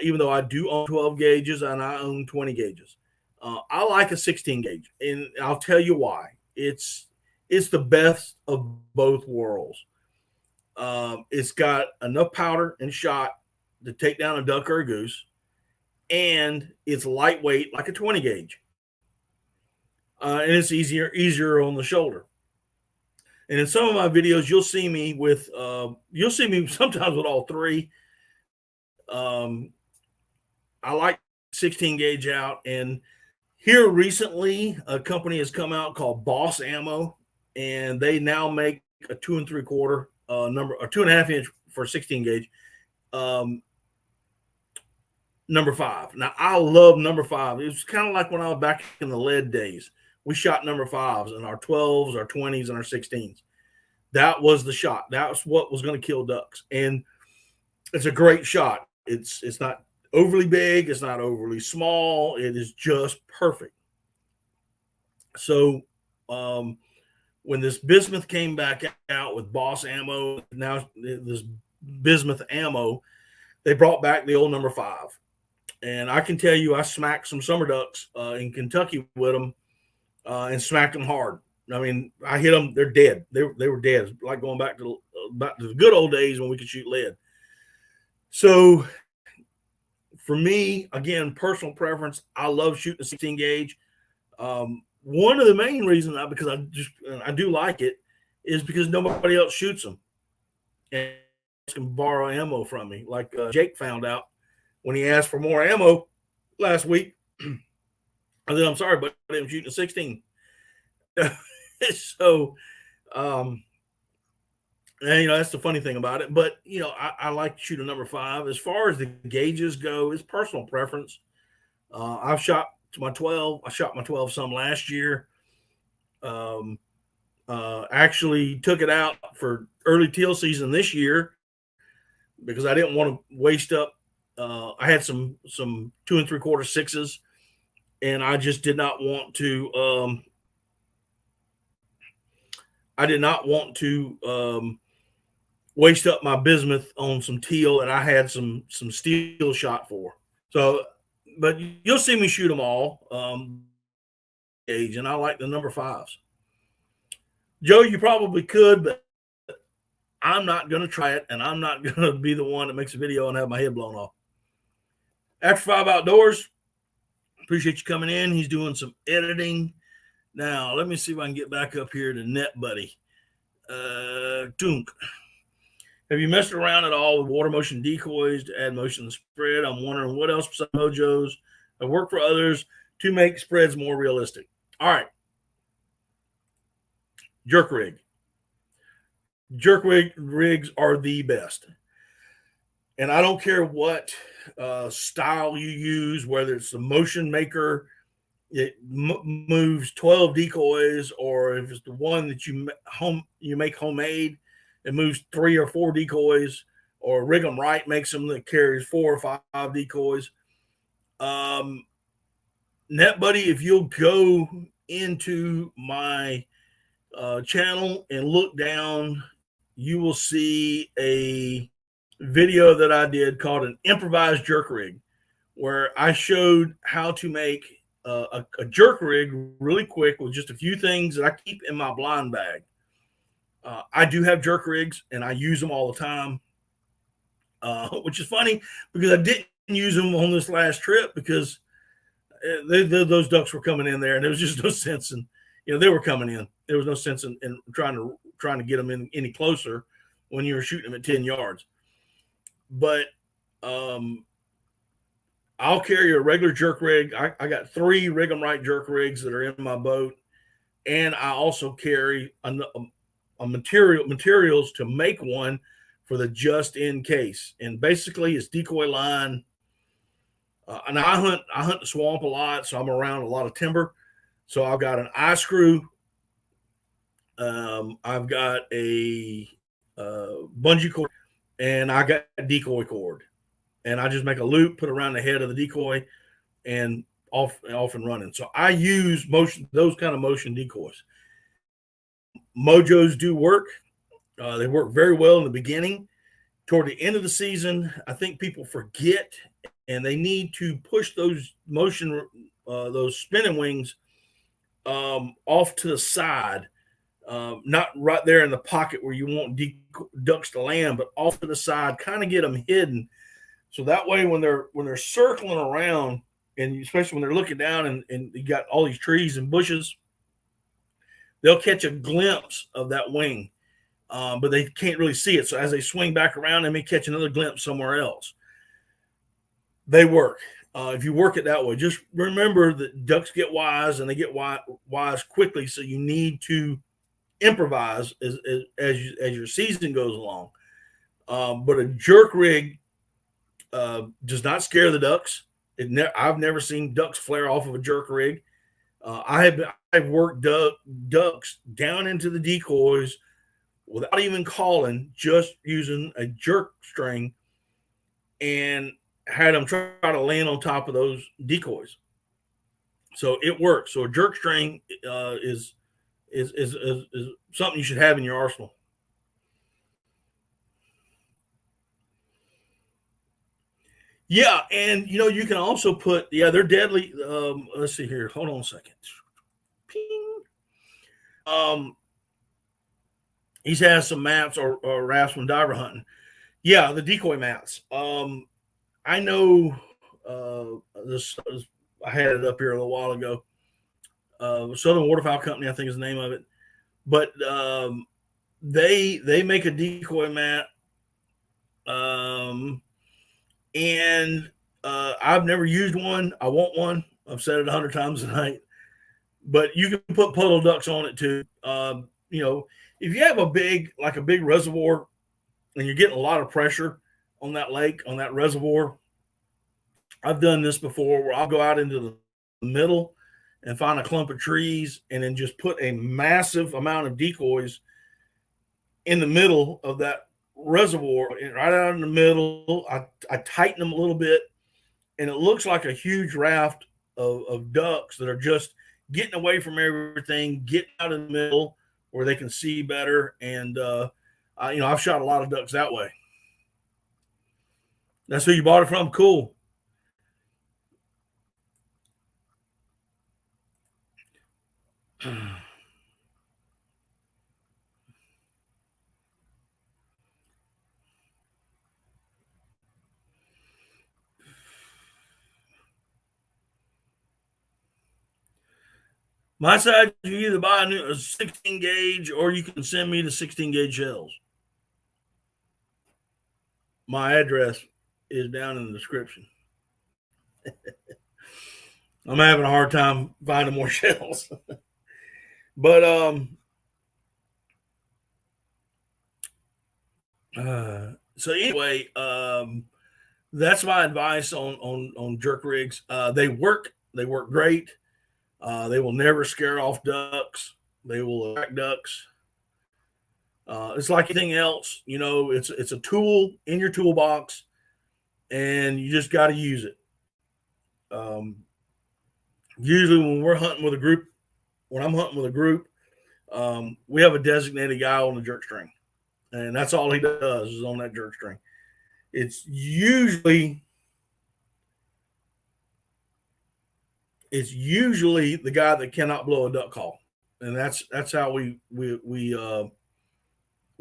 Even though I do own 12 gauges and I own 20 gauges. I like a 16 gauge, and I'll tell you why. It's the best of both worlds. It's got enough powder and shot to take down a duck or a goose, and it's lightweight like a 20 gauge. And it's easier on the shoulder. And in some of my videos, you'll see me sometimes with all three. I like 16 gauge out, and here recently a company has come out called Boss Ammo, and they now make a 2 3/4 number, or 2.5 inch for 16 gauge, number 5. Now I love number 5. It was kind of like when I was back in the lead days. We shot number 5s in our 12s, our 20s, and our 16s. That was the shot. That's what was going to kill ducks, and it's a great shot. It's not overly big. It's not overly small. It is just perfect. So when this bismuth came back out with Boss Ammo, now this bismuth ammo, they brought back the old number 5. And I can tell you, I smacked some summer ducks in Kentucky with them and smacked them hard. I mean, I hit them. They're dead. They were dead. It's like going back to the good old days when we could shoot lead. So for me, again, personal preference, I love shooting a 16 gauge. One of the main reasons, because I do like it, is because nobody else shoots them and can borrow ammo from me. Like Jake found out when he asked for more ammo last week. I said, I'm sorry, but I'm shooting a 16. So, and that's the funny thing about it. But I like to shoot a number 5. As far as the gauges go, it's personal preference. I've shot my 12. I shot my 12 some last year. Actually took it out for early teal season this year because I didn't want to waste up. I had some 2 3/4 6s, and I just did not want to. I did not want to waste up my bismuth on some teal that I had some steel shot for. So, but you'll see me shoot them all. Age, and I like the number 5s. Joe, you probably could, but I'm not going to try it, and I'm not going to be the one that makes a video and have my head blown off. After 5 Outdoors, appreciate you coming in. He's doing some editing. Now, let me see if I can get back up here to NetBuddy. Dunk. Have you messed around at all with water motion decoys to add motion to the spread? I'm wondering what else besides Mojos have worked for others to make spreads more realistic. All right. Jerk rig. Jerk rigs are the best. And I don't care what style you use, whether it's the motion maker, it moves 12 decoys, or if it's the one that you make homemade, it moves 3 or 4 decoys, or Rig 'em Right makes them that carries 4 or 5 decoys. NetBuddy, if you'll go into my channel and look down, you will see a video that I did called an Improvised Jerk Rig, where I showed how to make a jerk rig really quick with just a few things that I keep in my blind bag. I do have jerk rigs, and I use them all the time, which is funny because I didn't use them on this last trip because those ducks were coming in there, and there was just no sense in, they were coming in. There was no sense in trying to get them in any closer when you were shooting them at 10 yards. But I'll carry a regular jerk rig. I got 3 Rig 'em Right jerk rigs that are in my boat, and I also carry a materials to make one for the just in case. And basically, it's Decoy Line. And I hunt the swamp a lot, so I'm around a lot of timber. So I've got an eye screw. I've got a bungee cord, and I got a decoy cord. And I just make a loop, put around the head of the decoy, and off and running. So I use those kind of motion decoys. Mojos do work. They work very well in the beginning. Toward the end of the season, I think people forget, and they need to push those those spinning wings off to the side, not right there in the pocket where you want ducks to land, but off to the side, kind of get them hidden. So that way, when they're circling around, and especially when they're looking down and you got all these trees and bushes, they'll catch a glimpse of that wing, but they can't really see it. So as they swing back around, they may catch another glimpse somewhere else. They work. If you work it that way, just remember that ducks get wise, and they get wise quickly. So you need to improvise as your season goes along. But a jerk rig does not scare the ducks. I've never seen ducks flare off of a jerk rig. I've worked ducks down into the decoys without even calling, just using a jerk string, and had them try to land on top of those decoys. So it works. So a jerk string is something you should have in your arsenal. Yeah, and you can also put, they're deadly. Let's see here. Hold on a second. Ping. He has some mats or rafts when diver hunting. Yeah, the decoy mats. I know this. I had it up here a little while ago. Southern Waterfowl Company, I think is the name of it. But they make a decoy mat. And I've never used one. I want one. I've said it 100 times tonight. But you can put puddle ducks on it too. If you have a big reservoir, and you're getting a lot of pressure on that lake, on that reservoir, I've done this before where I'll go out into the middle and find a clump of trees, and then just put a massive amount of decoys in the middle of that reservoir, right out in the middle. I tighten them a little bit, and it looks like a huge raft of ducks that are just getting away from everything, getting out in the middle where they can see better. And I've shot a lot of ducks that way. That's who you bought it from? Cool. My side, you either buy a 16 gauge or you can send me the 16 gauge shells. My address is down in the description. I'm having a hard time finding more shells. But so anyway, that's my advice on jerk rigs. They work great. They will never scare off ducks. They will attract ducks. It's like anything else, you know. It's a tool in your toolbox, and you just got to use it. Usually, when we're hunting with a group, when I'm hunting with a group, we have a designated guy on the jerk string, and that's all he does is on that jerk string. It's usually the guy that cannot blow a duck call, and that's how we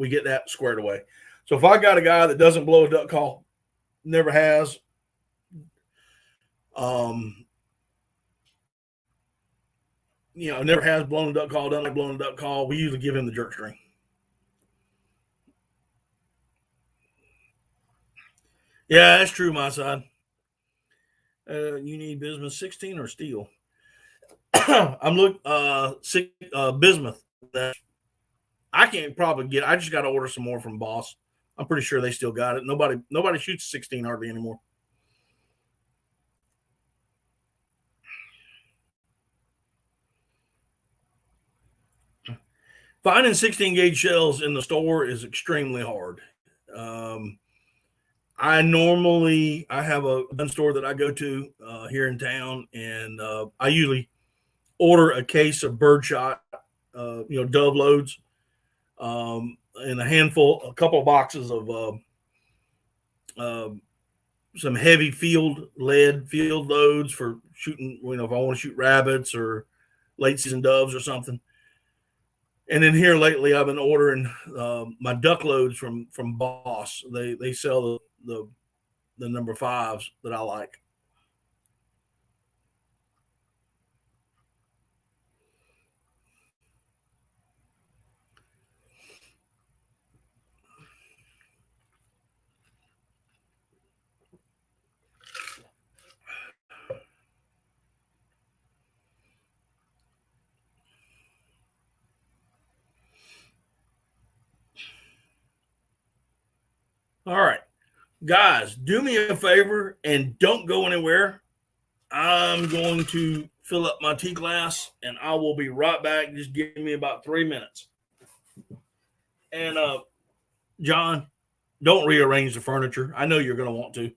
get that squared away. So if I got a guy that doesn't blow a duck call, never has, never has blown a duck call, doesn't like blowing a duck call, we usually give him the jerk string. Yeah, that's true, my side. You need bismuth 16 or steel? I'm looking bismuth. I can't probably get. I just got to order some more from Boss. I'm pretty sure they still got it. Nobody shoots 16 hardly anymore. Finding 16 gauge shells in the store is extremely hard. I have a gun store that I go to here in town, and I usually order a case of birdshot, dove loads, and a couple of boxes of some heavy lead field loads for shooting, if I want to shoot rabbits or late season doves or something. And then here lately, I've been ordering my duck loads from Boss. They sell the number 5s that I like. All right, guys, do me a favor and don't go anywhere. I'm going to fill up my tea glass, and I will be right back. Just give me about 3 minutes. And John, don't rearrange the furniture. I know you're going to want to.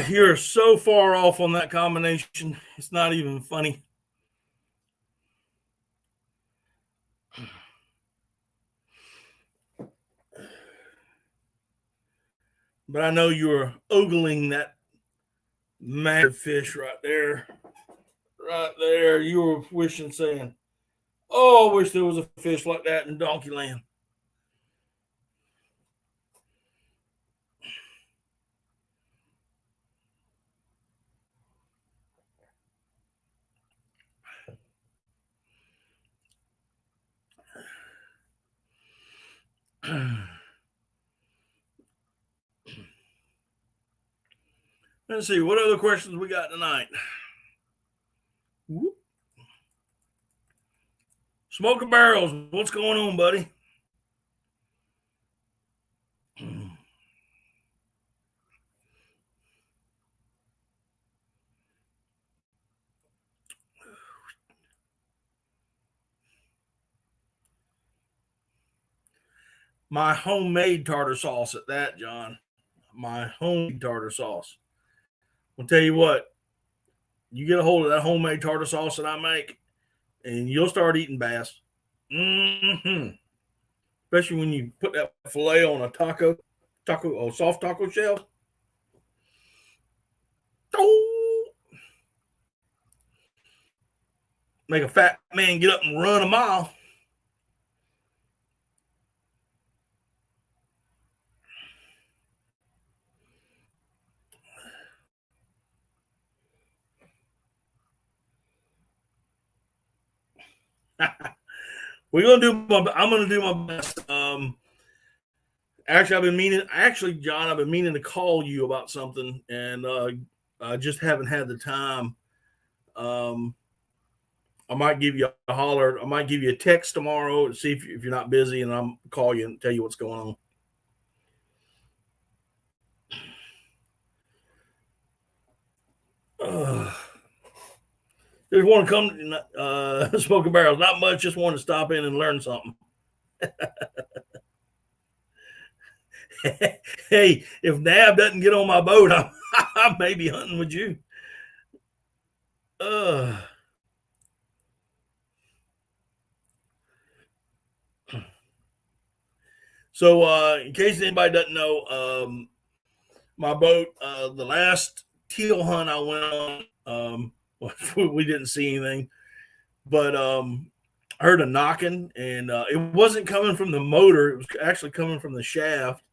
You're so far off on that combination. It's not even funny. But I know you were ogling that massive fish right there. Right there. You were wishing, saying, "Oh, I wish there was a fish like that in Donkey Land." Let's see what other questions we got tonight. Whoop. Smoking Barrels, what's going on, buddy? My homemade tartar sauce at that, John. My homemade tartar sauce. I'll tell you what, you get a hold of that homemade tartar sauce that I make, and you'll start eating bass. Mm-hmm. Especially when you put that filet on a soft taco shell. Oh, make a fat man get up and run a mile. I'm gonna do my best. John, I've been meaning to call you about something, and I just haven't had the time. I might give you a holler. I might give you a text tomorrow to see if you're not busy, and I'll call you and tell you what's going on. Just want to come Smoking Barrels. Not much. Just want to stop in and learn something. Hey, if Nab doesn't get on my boat, I may be hunting with you. So, in case anybody doesn't know, my boat, the last teal hunt I went on, we didn't see anything, but I heard a knocking, and it wasn't coming from the motor. It was actually coming from the shaft.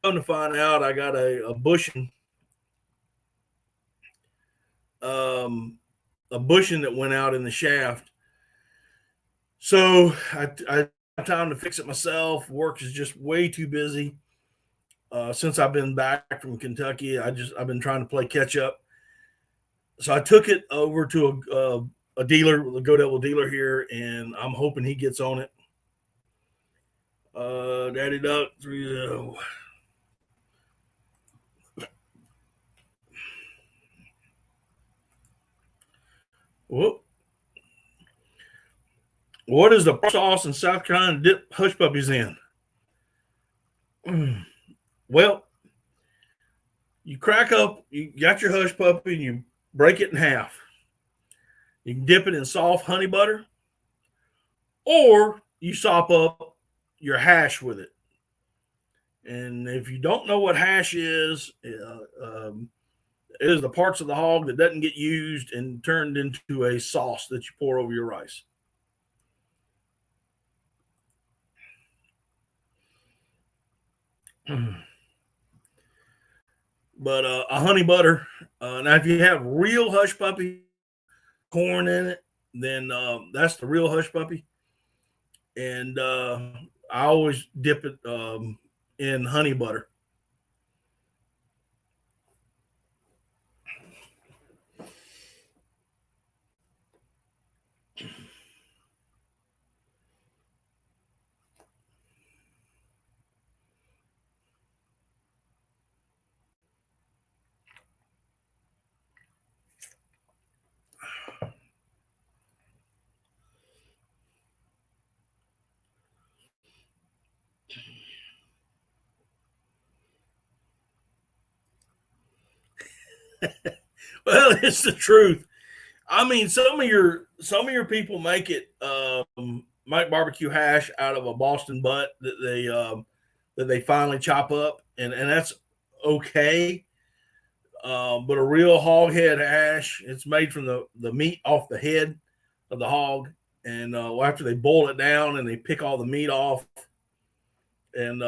Come to find out, I got a bushing, that went out in the shaft. So I have time to fix it myself. Work is just way too busy. Since I've been back from Kentucky, I've been trying to play catch up. So I took it over to a dealer, the Go Devil dealer here, and I'm hoping he gets on it. Daddy Duck 3-0. Whoop. What is the sauce in South Carolina to dip hush puppies in? Well, you crack up, you got your hush puppy, and you break it in half. You can dip it in soft honey butter, or you sop up your hash with it. And if you don't know what hash is, it is the parts of the hog that doesn't get used and turned into a sauce that you pour over your rice. But a honey butter. Now, if you have real hush puppy corn in it, then that's the real hush puppy. And I always dip it in honey butter. Well, it's the truth. I mean, some of your people make it make barbecue hash out of a Boston butt that they finally chop up, and that's okay. But a real hog head hash, it's made from the meat off the head of the hog, and after they boil it down and they pick all the meat off and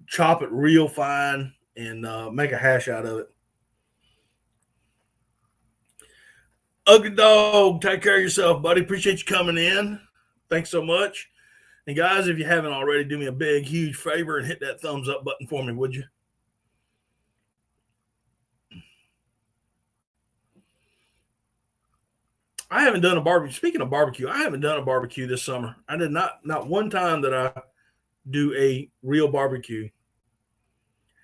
chop it real fine and make a hash out of it. Ugly Dog, take care of yourself, buddy. Appreciate you coming in. Thanks so much. And guys, if you haven't already, do me a big, huge favor and hit that thumbs up button for me, would you? I haven't done a barbecue. Speaking of barbecue, I haven't done a barbecue this summer. I did not one time that I do a real barbecue.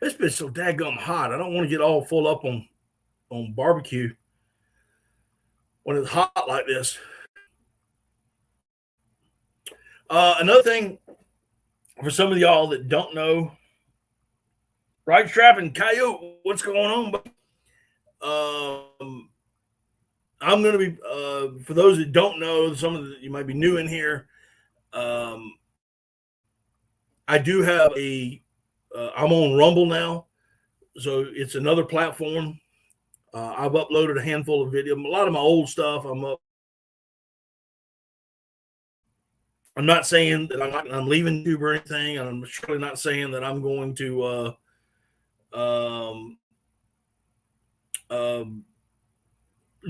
It's been so daggum hot. I don't want to get all full up on barbecue when it's hot like this. Another thing for some of y'all that don't know, Right Strap and Coyote, what's going on? I'm going to be, for those that don't know, some of you might be new in here. I do have I'm on Rumble now. So it's another platform. I've uploaded a handful of videos. A lot of my old stuff I'm up. I'm not saying that I'm leaving YouTube or anything. I'm surely not saying that I'm going to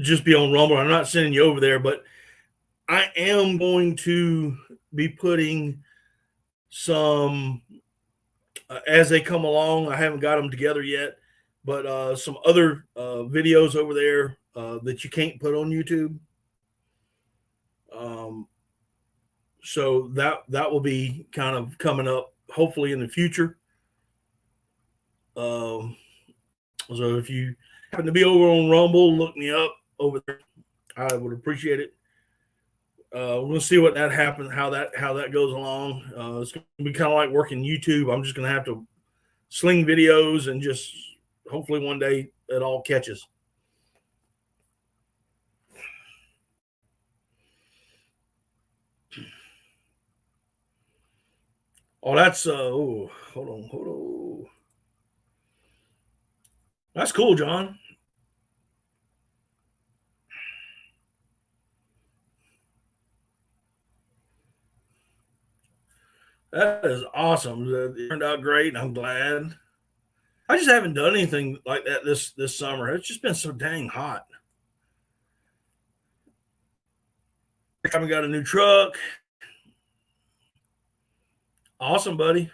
just be on Rumble. I'm not sending you over there, but I am going to be putting some as they come along. I haven't got them together yet, but some other videos over there that you can't put on YouTube. So that will be kind of coming up hopefully in the future. So if you happen to be over on Rumble, look me up over there. I would appreciate it. We'll see what that happens, how that goes along. It's going to be kind of like working YouTube. I'm just going to have to sling videos and just hopefully one day it all catches. Oh, that's hold on. That's cool, John. That is awesome. It turned out great. I'm glad. I just haven't done anything like that this summer. It's just been so dang hot. I haven't got a new truck. Awesome, buddy.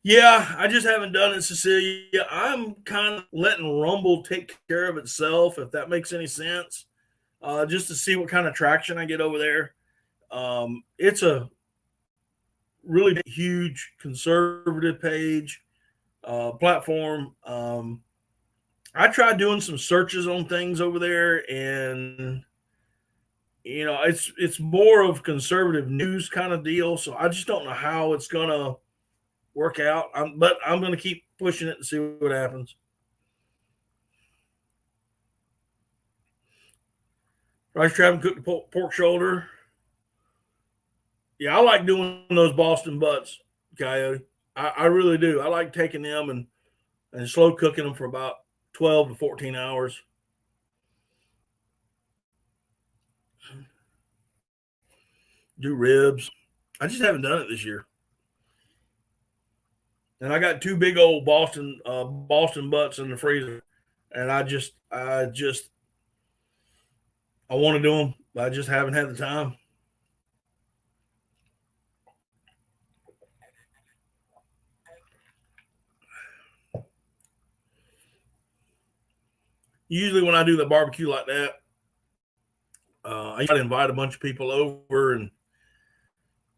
Yeah, I just haven't done it, Cecilia. I'm kind of letting Rumble take care of itself, if that makes any sense, just to see what kind of traction I get over there. It's a really huge conservative page platform. I tried doing some searches on things over there, and it's more of conservative news kind of deal. So I just don't know how it's gonna work out. But I'm gonna keep pushing it and see what happens. Rice Trap and cooked pork shoulder. Yeah, I like doing those Boston butts, Coyote. I really do. I like taking them and slow cooking them for about 12 to 14 hours. Do ribs. I just haven't done it this year. And I got two big old Boston butts in the freezer, and I want to do them. I just haven't had the time. Usually, when I do the barbecue like that, I try to invite a bunch of people over, and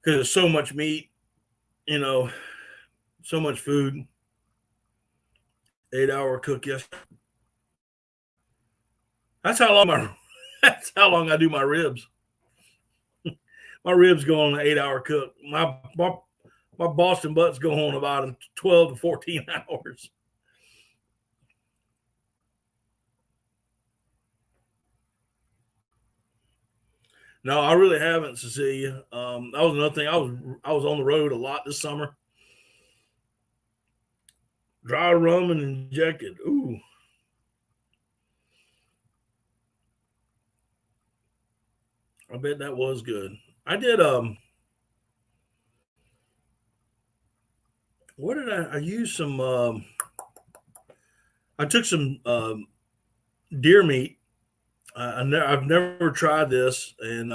because there's so much meat, so much food. 8-hour cook, yes. That's how long I do my ribs. My ribs go on an 8-hour cook. My Boston butts go on about 12 to 14 hours. No, I really haven't, Cecilia. That was another thing. I was on the road a lot this summer. Dry rum and injected. Ooh. I bet that was good. I did what did I used some I took some deer meat. I've never tried this, and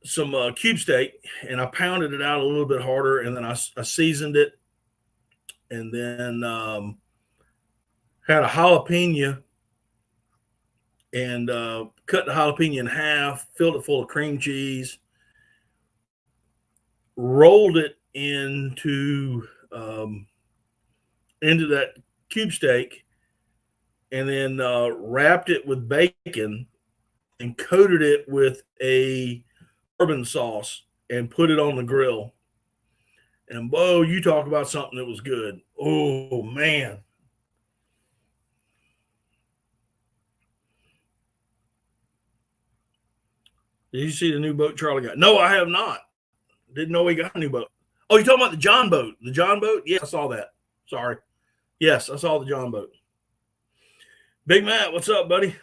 some cube steak, and I pounded it out a little bit harder, and then I seasoned it, and then had a jalapeno, and cut the jalapeno in half, filled it full of cream cheese, rolled it into that cube steak, and then wrapped it with bacon and coated it with a bourbon sauce and put it on the grill. And whoa, you talk about something that was good. Oh man. Did you see the new boat Charlie got? No, I have not. Didn't know he got a new boat. Oh, you talking about the John boat? The John boat? Yes, I saw that. Sorry. Yes, I saw the John boat. Big Matt, what's up, buddy?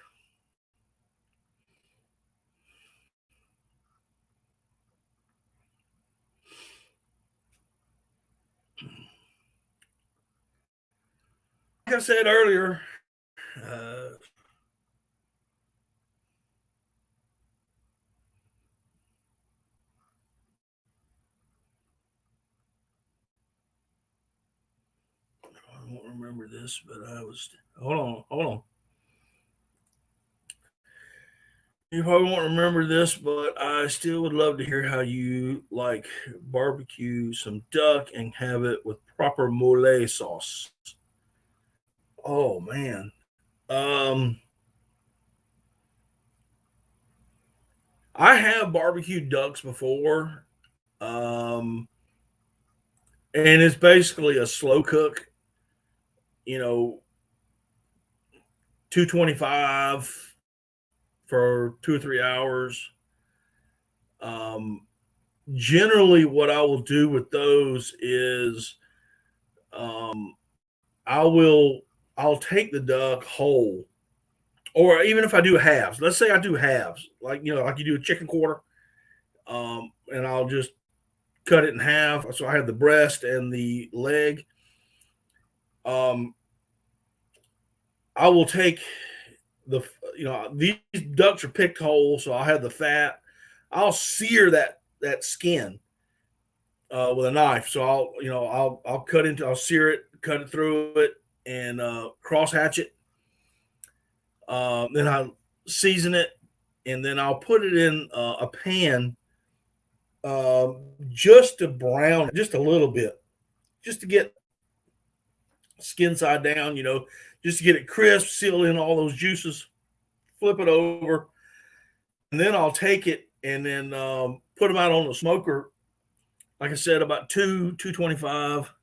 Like I said earlier, uh, I won't remember this, but I was. Hold on. You probably won't remember this, but I still would love to hear how you like barbecue some duck and have it with proper mole sauce. Oh man. Um, I have barbecued ducks before. Um, and it's basically a slow cook, you know, 225 for 2 or 3 hours. Um, Generally, what I will do with those is um, I will I'll take the duck whole, or even if I do halves. Let's say I do halves, like like you do a chicken quarter, and I'll just cut it in half. So I have the breast and the leg. Um, I will take the these ducks are picked whole, so I'll have the fat. I'll sear that skin with a knife. So I'll I'll sear it, cut it through it, and cross hatch it. Then I'll season it, and then I'll put it in a pan just to brown just a little bit, just to get skin side down. Just to get it crisp, seal in all those juices. Flip it over, and then I'll take it and then put them out on the smoker. Like I said, about 225.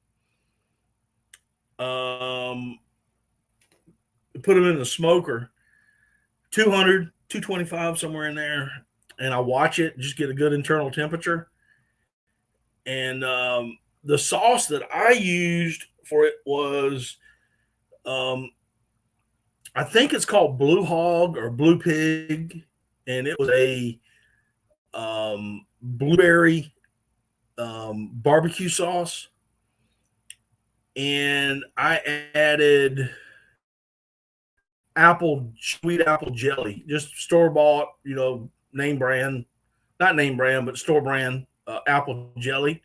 Put them in the smoker, 200, 225, somewhere in there, and I watch it, just get a good internal temperature. And the sauce that I used for it was, I think it's called Blue Hog or Blue Pig, and it was a blueberry barbecue sauce, and I added sweet apple jelly, just store bought, name brand, not name brand, but store brand apple jelly.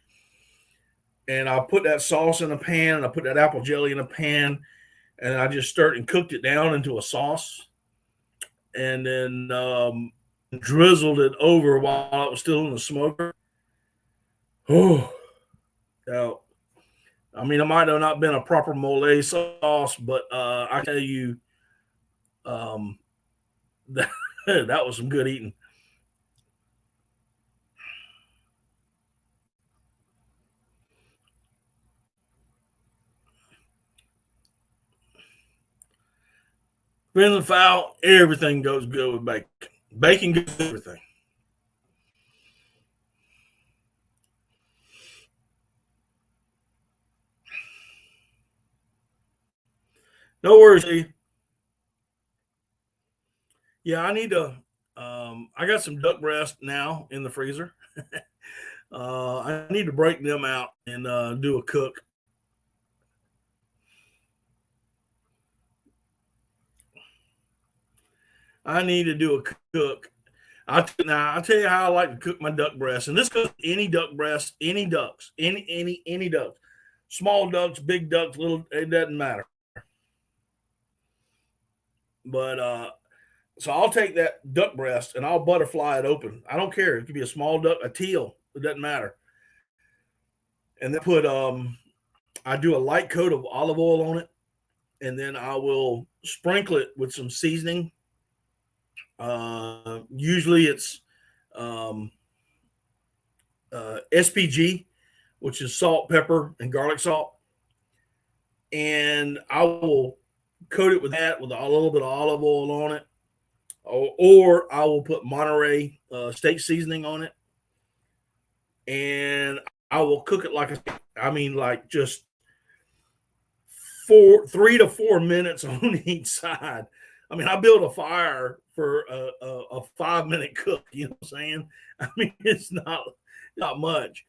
And I put that sauce in a pan, and I put that apple jelly in a pan, and I just stirred and cooked it down into a sauce, and then drizzled it over while it was still in the smoker. Oh, now, I mean, it might have not been a proper mole sauce, but I tell you, um, that, that was some good eating. Fin and fowl, everything goes good with bacon. Bacon goes with everything. No worries. Yeah, I need to. I got some duck breast now in the freezer. I need to break them out and do a cook. I need to do a cook. I'll tell you how I like to cook my duck breast, and this goes any duck breast, any ducks, any ducks, small ducks, big ducks, little, it doesn't matter. But so I'll take that duck breast and I'll butterfly it open. I don't care. It could be a small duck, a teal, it doesn't matter. And then I do a light coat of olive oil on it, and then I will sprinkle it with some seasoning. Usually it's SPG, which is salt, pepper, and garlic salt. And I will coat it with that with a little bit of olive oil on it. Or I will put Monterey steak seasoning on it. And I will cook it like just 3 to 4 minutes on each side. I mean, I build a fire for a 5-minute cook. You know what I'm saying? I mean, it's not much,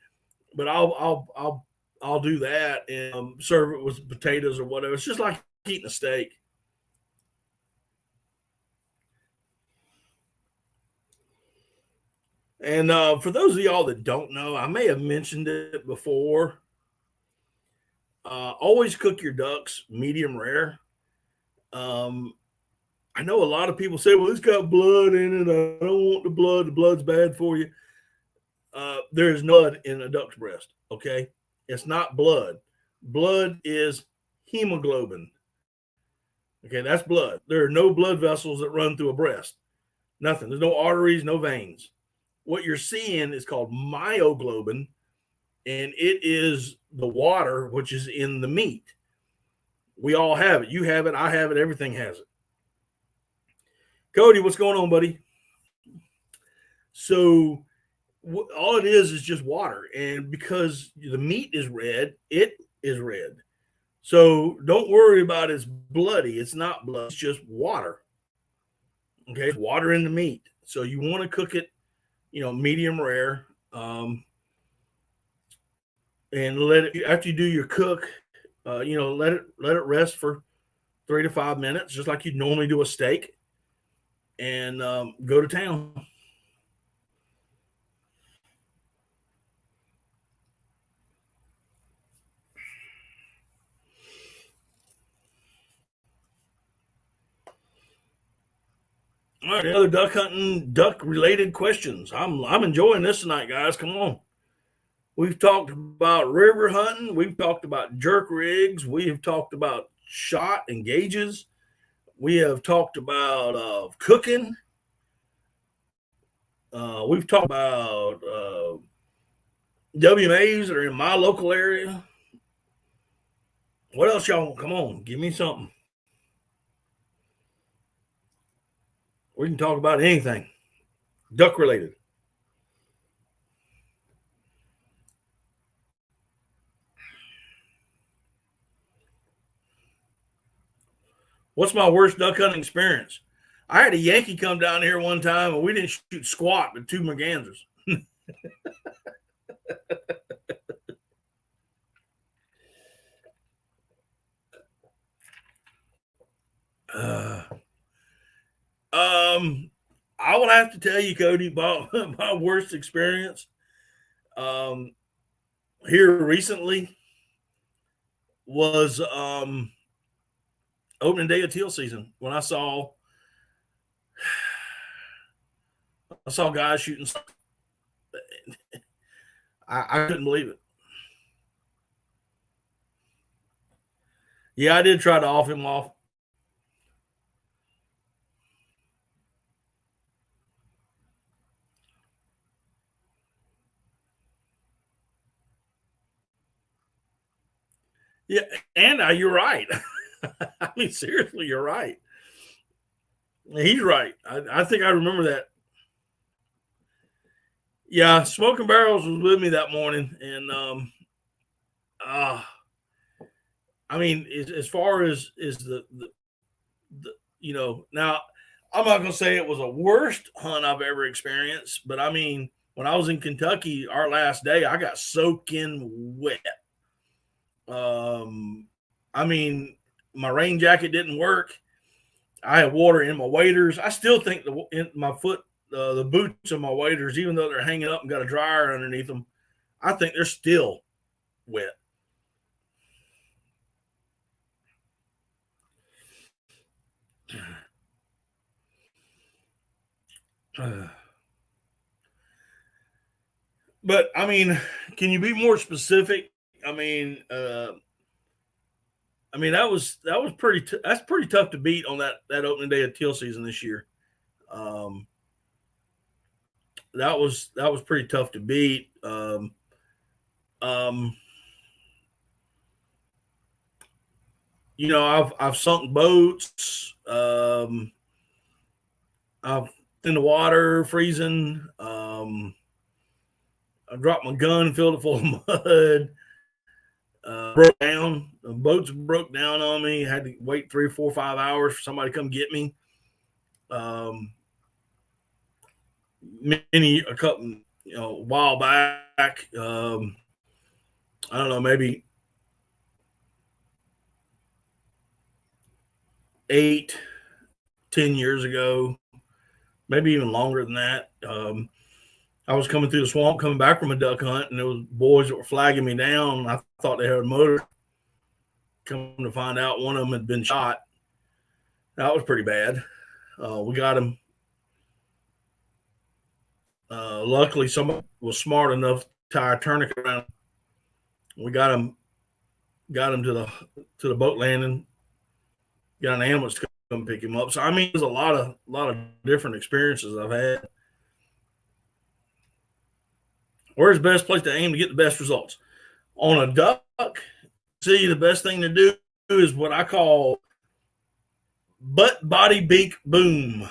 but I'll do that and serve it with potatoes or whatever. It's just like eating a steak. And for those of y'all that don't know, I may have mentioned it before. Always cook your ducks medium rare. I know a lot of people say, well, it's got blood in it. I don't want the blood. The blood's bad for you. There's no blood in a duck's breast, okay? It's not blood. Blood is hemoglobin. Okay, that's blood. There are no blood vessels that run through a breast. Nothing. There's no arteries, no veins. What you're seeing is called myoglobin, and it is the water which is in the meat. We all have it. You have it. I have it. Everything has it. Cody, what's going on, buddy? So all it is just water. And because the meat is red, it is red. So don't worry about it's bloody. It's not blood. It's just water. Okay. It's water in the meat. So you want to cook it, medium rare. And let it, after you do your cook, let it rest for 3 to 5 minutes, just like you'd normally do a steak, and go to town. All right, other duck hunting, duck related questions. I'm enjoying this tonight, guys. Come on. We've talked about river hunting. We've talked about jerk rigs. We have talked about shot and gauges. We have talked about cooking. We've talked about WMAs that are in my local area. What else y'all want? Come on, give me something. We can talk about anything duck related. What's my worst duck hunting experience? I had a Yankee come down here one time and we didn't shoot squat but 2 mergansers. I would have to tell you, Cody, about my worst experience here recently was opening day of teal season when I saw guys shooting. I couldn't believe it. Yeah, I did try to off him off. Yeah, and you're right. I mean, seriously, you're right. He's right. I think I remember that. Yeah, Smoking Barrels was with me that morning, and I mean, as far as the now I'm not gonna say it was a worst hunt I've ever experienced, but I mean, when I was in Kentucky, our last day, I got soaking wet. I mean, my rain jacket didn't work. I had water in my waders. I still think my foot the boots of my waders, even though they're hanging up and got a dryer underneath them, I think they're still wet. But I mean, can you be more specific? I mean, that was pretty. That's pretty tough to beat on that opening day of teal season this year. That was pretty tough to beat. You know, I've sunk boats. I've in the water, freezing. I dropped my gun, filled it full of mud. Broke down. The boats broke down on me. Had to wait 3, 4, 5 hours for somebody to come get me. A couple, a while back. I don't know, maybe 8, 10 years ago, maybe even longer than that. I was coming through the swamp, coming back from a duck hunt, and there was boys that were flagging me down. I thought they had a motor. Come to find out, one of them had been shot. That was pretty bad. We got him. Luckily, somebody was smart enough to tie a tourniquet around. We got him to the boat landing. Got an ambulance to come pick him up. So I mean, there's a lot of different experiences I've had. Where's the best place to aim to get the best results? On a duck, see, the best thing to do is what I call butt, body, beak, boom.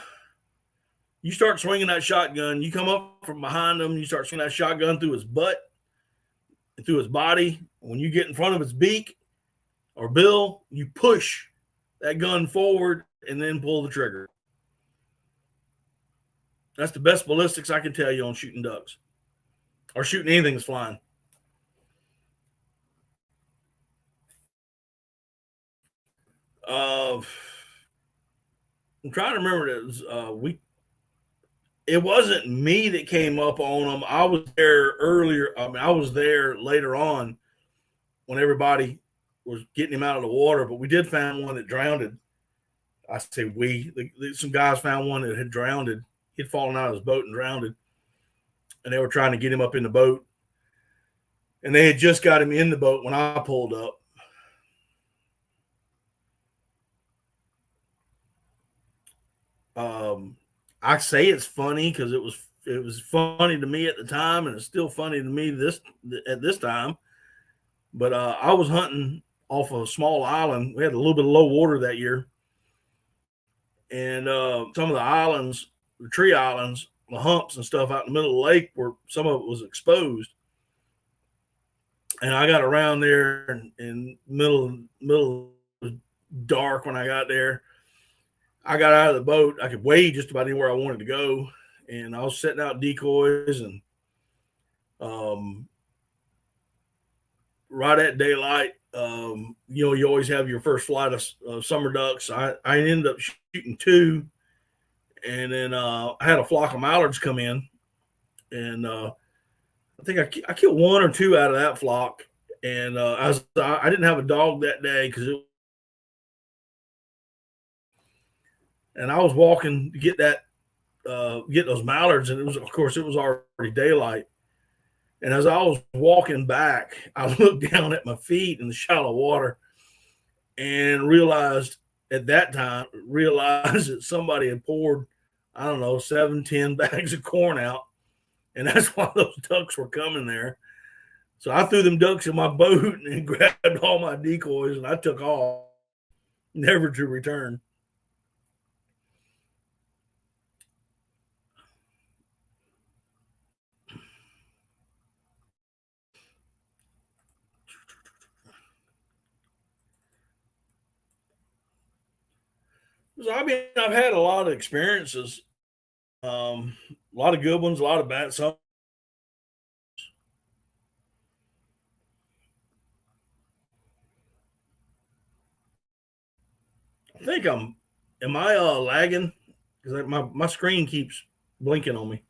You start swinging that shotgun. You come up from behind him. You start swinging that shotgun through his butt, through his body. When you get in front of his beak or bill, you push that gun forward and then pull the trigger. That's the best ballistics I can tell you on shooting ducks or shooting anything that's flying. I'm trying to remember. It wasn't me that came up on them. I was there earlier. I mean, I was there later on when everybody was getting him out of the water, but we did find one that drowned. I say some guys found one that had drowned. He'd fallen out of his boat and drowned. And they were trying to get him up in the boat. And they had just got him in the boat when I pulled up. I say it's funny because it was funny to me at the time, and it's still funny to me at this time. But I was hunting off a small island. We had a little bit of low water that year, and some of the islands, the tree islands, the humps and stuff out in the middle of the lake, where some of it was exposed. And I got around there in middle dark when I got there. I got out of the boat. I could wade just about anywhere I wanted to go. And I was setting out decoys, and right at daylight, you always have your first flight of summer ducks. I ended up shooting 2, and then I had a flock of mallards come in, and I think I killed 1 or 2 out of that flock. And I didn't have a dog that day because and I was walking to get those mallards, and it was already daylight. And as I was walking back, I looked down at my feet in the shallow water and realized that somebody had poured, I don't know, 7, 10 bags of corn out. And that's why those ducks were coming there. So I threw them ducks in my boat and grabbed all my decoys, and I took off, never to return. So I mean, I've had a lot of experiences, a lot of good ones, a lot of bad. Some I think am I lagging? Because my screen keeps blinking on me.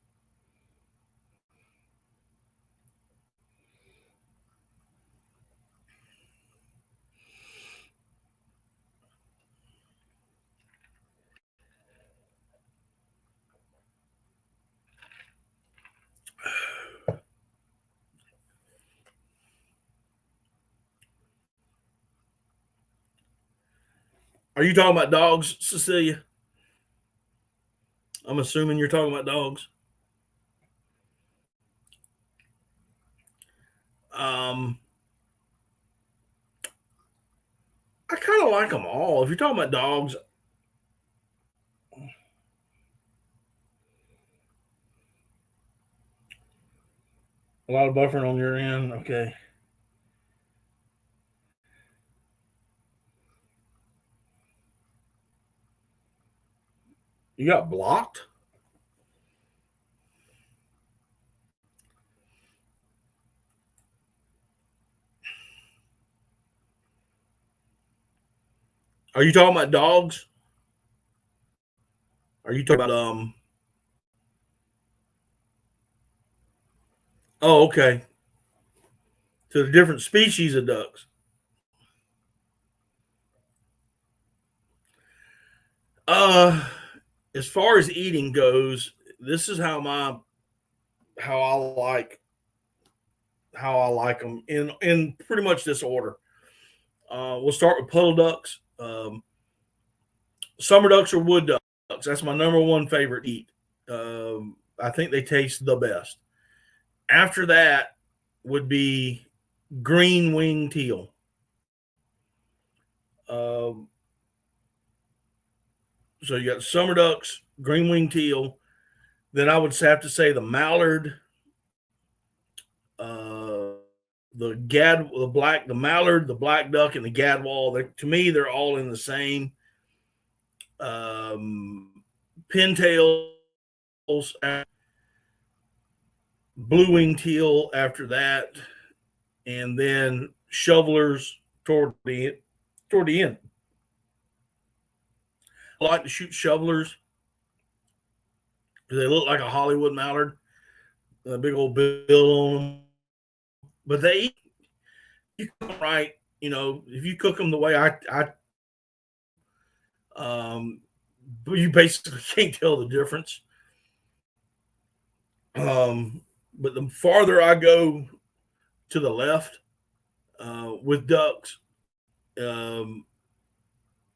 Are you talking about dogs, Cecilia? I'm assuming you're talking about dogs. I kind of like them all. If you're talking about dogs, a lot of buffering on your end. Okay. You got blocked? Are you talking about dogs? Are you talking about Oh, okay. So the different species of ducks. Uh as far as eating goes, this is how I like them in pretty much this order. We'll start with puddle ducks. Summer ducks or wood ducks. That's my number one favorite to eat. I think they taste the best. After that would be green wing teal. Um, so you got summer ducks, green wing teal. Then I would have to say the mallard, uh, the mallard, the black duck, and the gadwall. To me, they're all in the same. Pintails, blue wing teal after that, and then shovelers toward the end. I like to shoot shovelers because they look like a Hollywood mallard, a big old bill on them. But they you cook them right. If you cook them the way you basically can't tell the difference. But the farther I go to the left with ducks,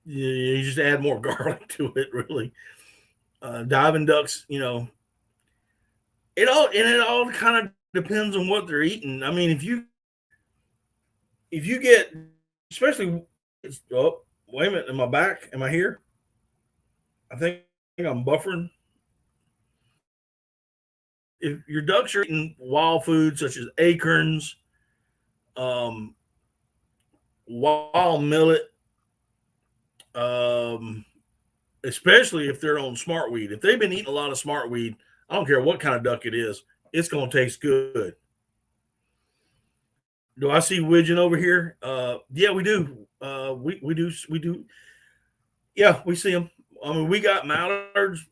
you just add more garlic to it. Really, diving ducks, it all kind of depends on what they're eating. I mean, if you get, especially, oh, wait a minute, am I back? Am I here? I think I'm buffering. If your ducks are eating wild food such as acorns, um, wild millet, especially if they're on smartweed. If they've been eating a lot of smartweed, I don't care what kind of duck it is, it's going to taste good. Do I see widgeon over here? Yeah, we do. We do. Yeah, we see them. I mean, we got mallards,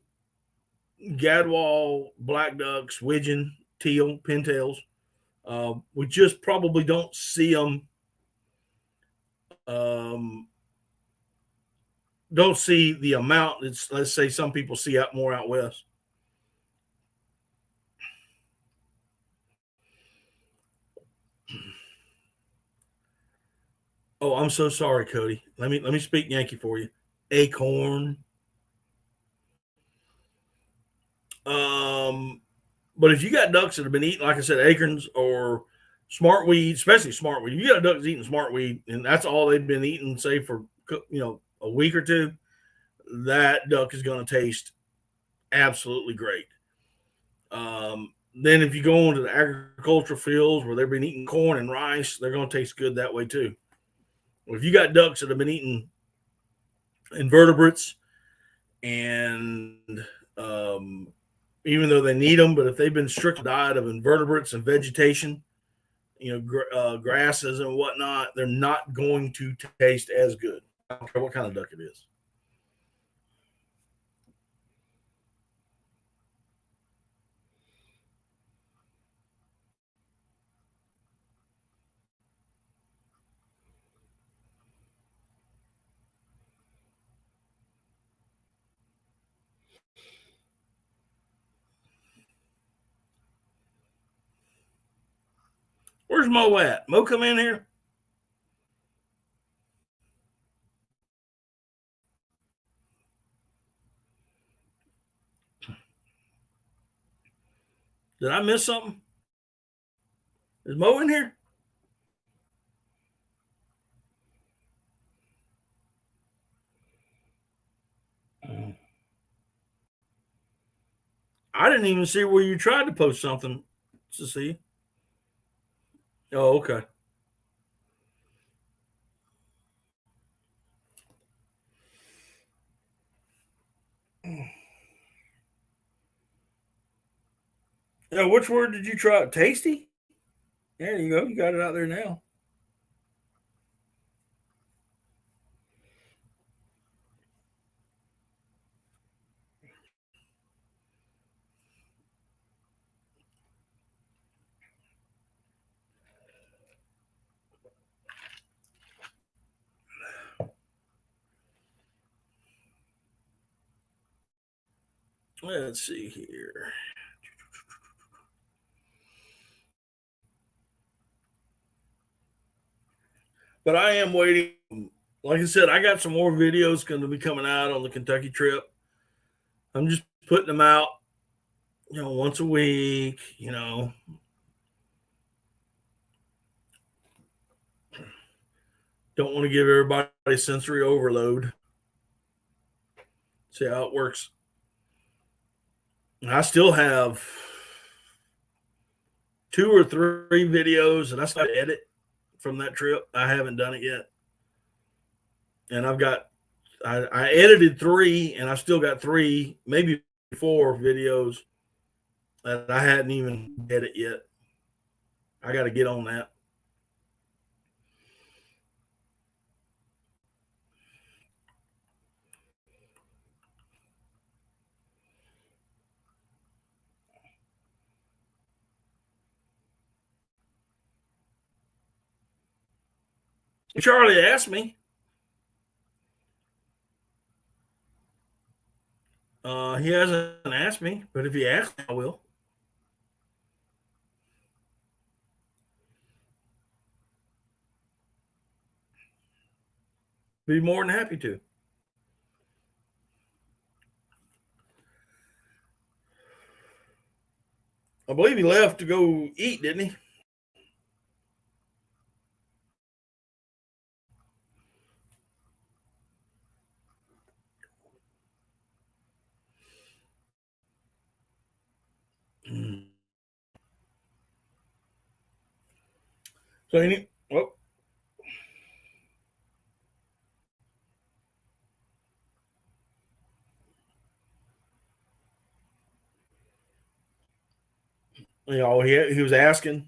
gadwall, black ducks, widgeon, teal, pintails. We just probably don't see them. Don't see the amount. Let's say some people see more out west. Oh, I'm so sorry, Cody. Let me speak Yankee for you. Acorn. But if you got ducks that have been eating, like I said, acorns or smartweed, especially smartweed, you got ducks eating smartweed, and that's all they've been eating, say for a week or two, that duck is going to taste absolutely great. Then if you go into the agricultural fields where they've been eating corn and rice, they're going to taste good that way too. If you got ducks that have been eating invertebrates and even though they need them, but if they've been strict diet of invertebrates and vegetation, grasses and whatnot, they're not going to taste as good. I don't care what kind of duck it is. Where's Mo at? Mo come in here? Did I miss something? Is Mo in here? I didn't even see where you tried to post something to see. Oh, okay. Yeah, which word did you try? Tasty? There you go. You got it out there now. Let's see here. But I am waiting. Like I said, I got some more videos going to be coming out on the Kentucky trip. I'm just putting them out, once a week, Don't want to give everybody sensory overload. See how it works. I still have 2 or 3 videos that I still edit from that trip. I haven't done it yet. And I edited 3 and I've still got 3, maybe 4 videos that I hadn't even edited yet. I got to get on that. Charlie asked me. He hasn't asked me, but if he asks me, I will. Be more than happy to. I believe he left to go eat, didn't he? So he was asking.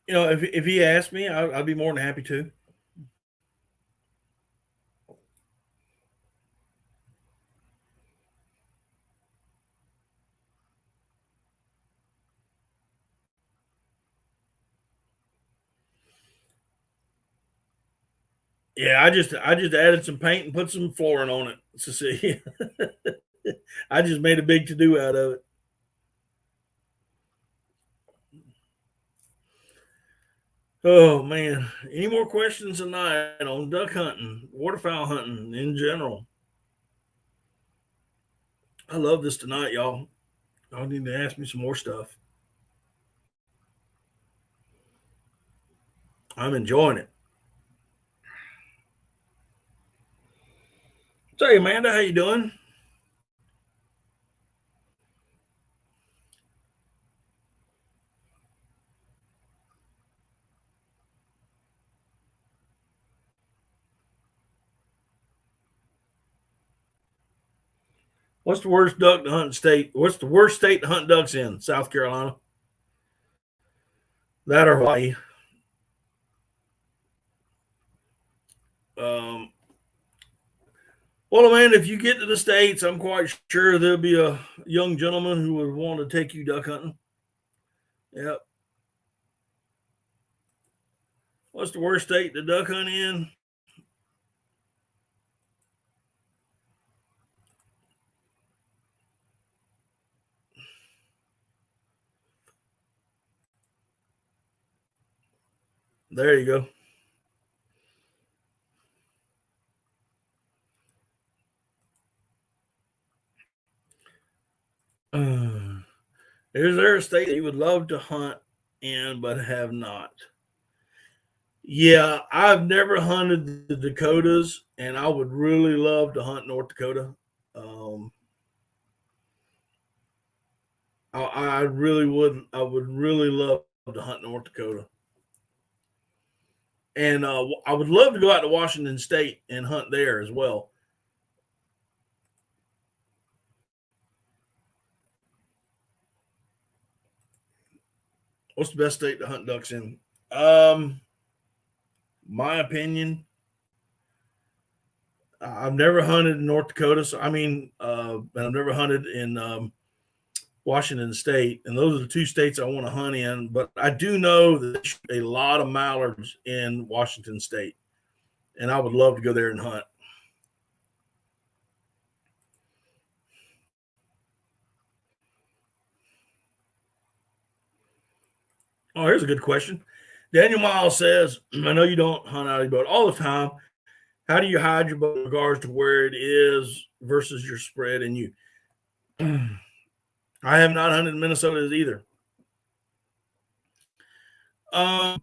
If he asked me, I'd be more than happy to. Yeah, I just added some paint and put some flooring on it. So see, I just made a big to do out of it. Oh man, any more questions tonight on duck hunting, waterfowl hunting in general? I love this tonight, y'all. Y'all need to ask me some more stuff. I'm enjoying it. Say, Amanda, how you doing? What's the worst duck to hunt state? What's the worst state to hunt ducks in? South Carolina. That or Hawaii. Um, well, Amanda, if you get to the States, I'm quite sure there'll be a young gentleman who would want to take you duck hunting. Yep. What's the worst state to duck hunt in? There you go. Is there a state that you would love to hunt in but have not? Yeah, I've never hunted the Dakotas, and I would really love to hunt North Dakota. Um, I really would. I would really love to hunt North Dakota, and I would love to go out to Washington State and hunt there as well. What's the best state to hunt ducks in? My opinion, I've never hunted in North Dakota. So and I've never hunted in Washington State, and those are the two states I want to hunt in. But I do know that there's a lot of mallards in Washington State, and I would love to go there and hunt. Oh, here's a good question. Daniel Miles says, I know you don't hunt out of your boat all the time. How do you hide your boat in regards to where it is versus your spread and you? I have not hunted in Minnesota either. Um,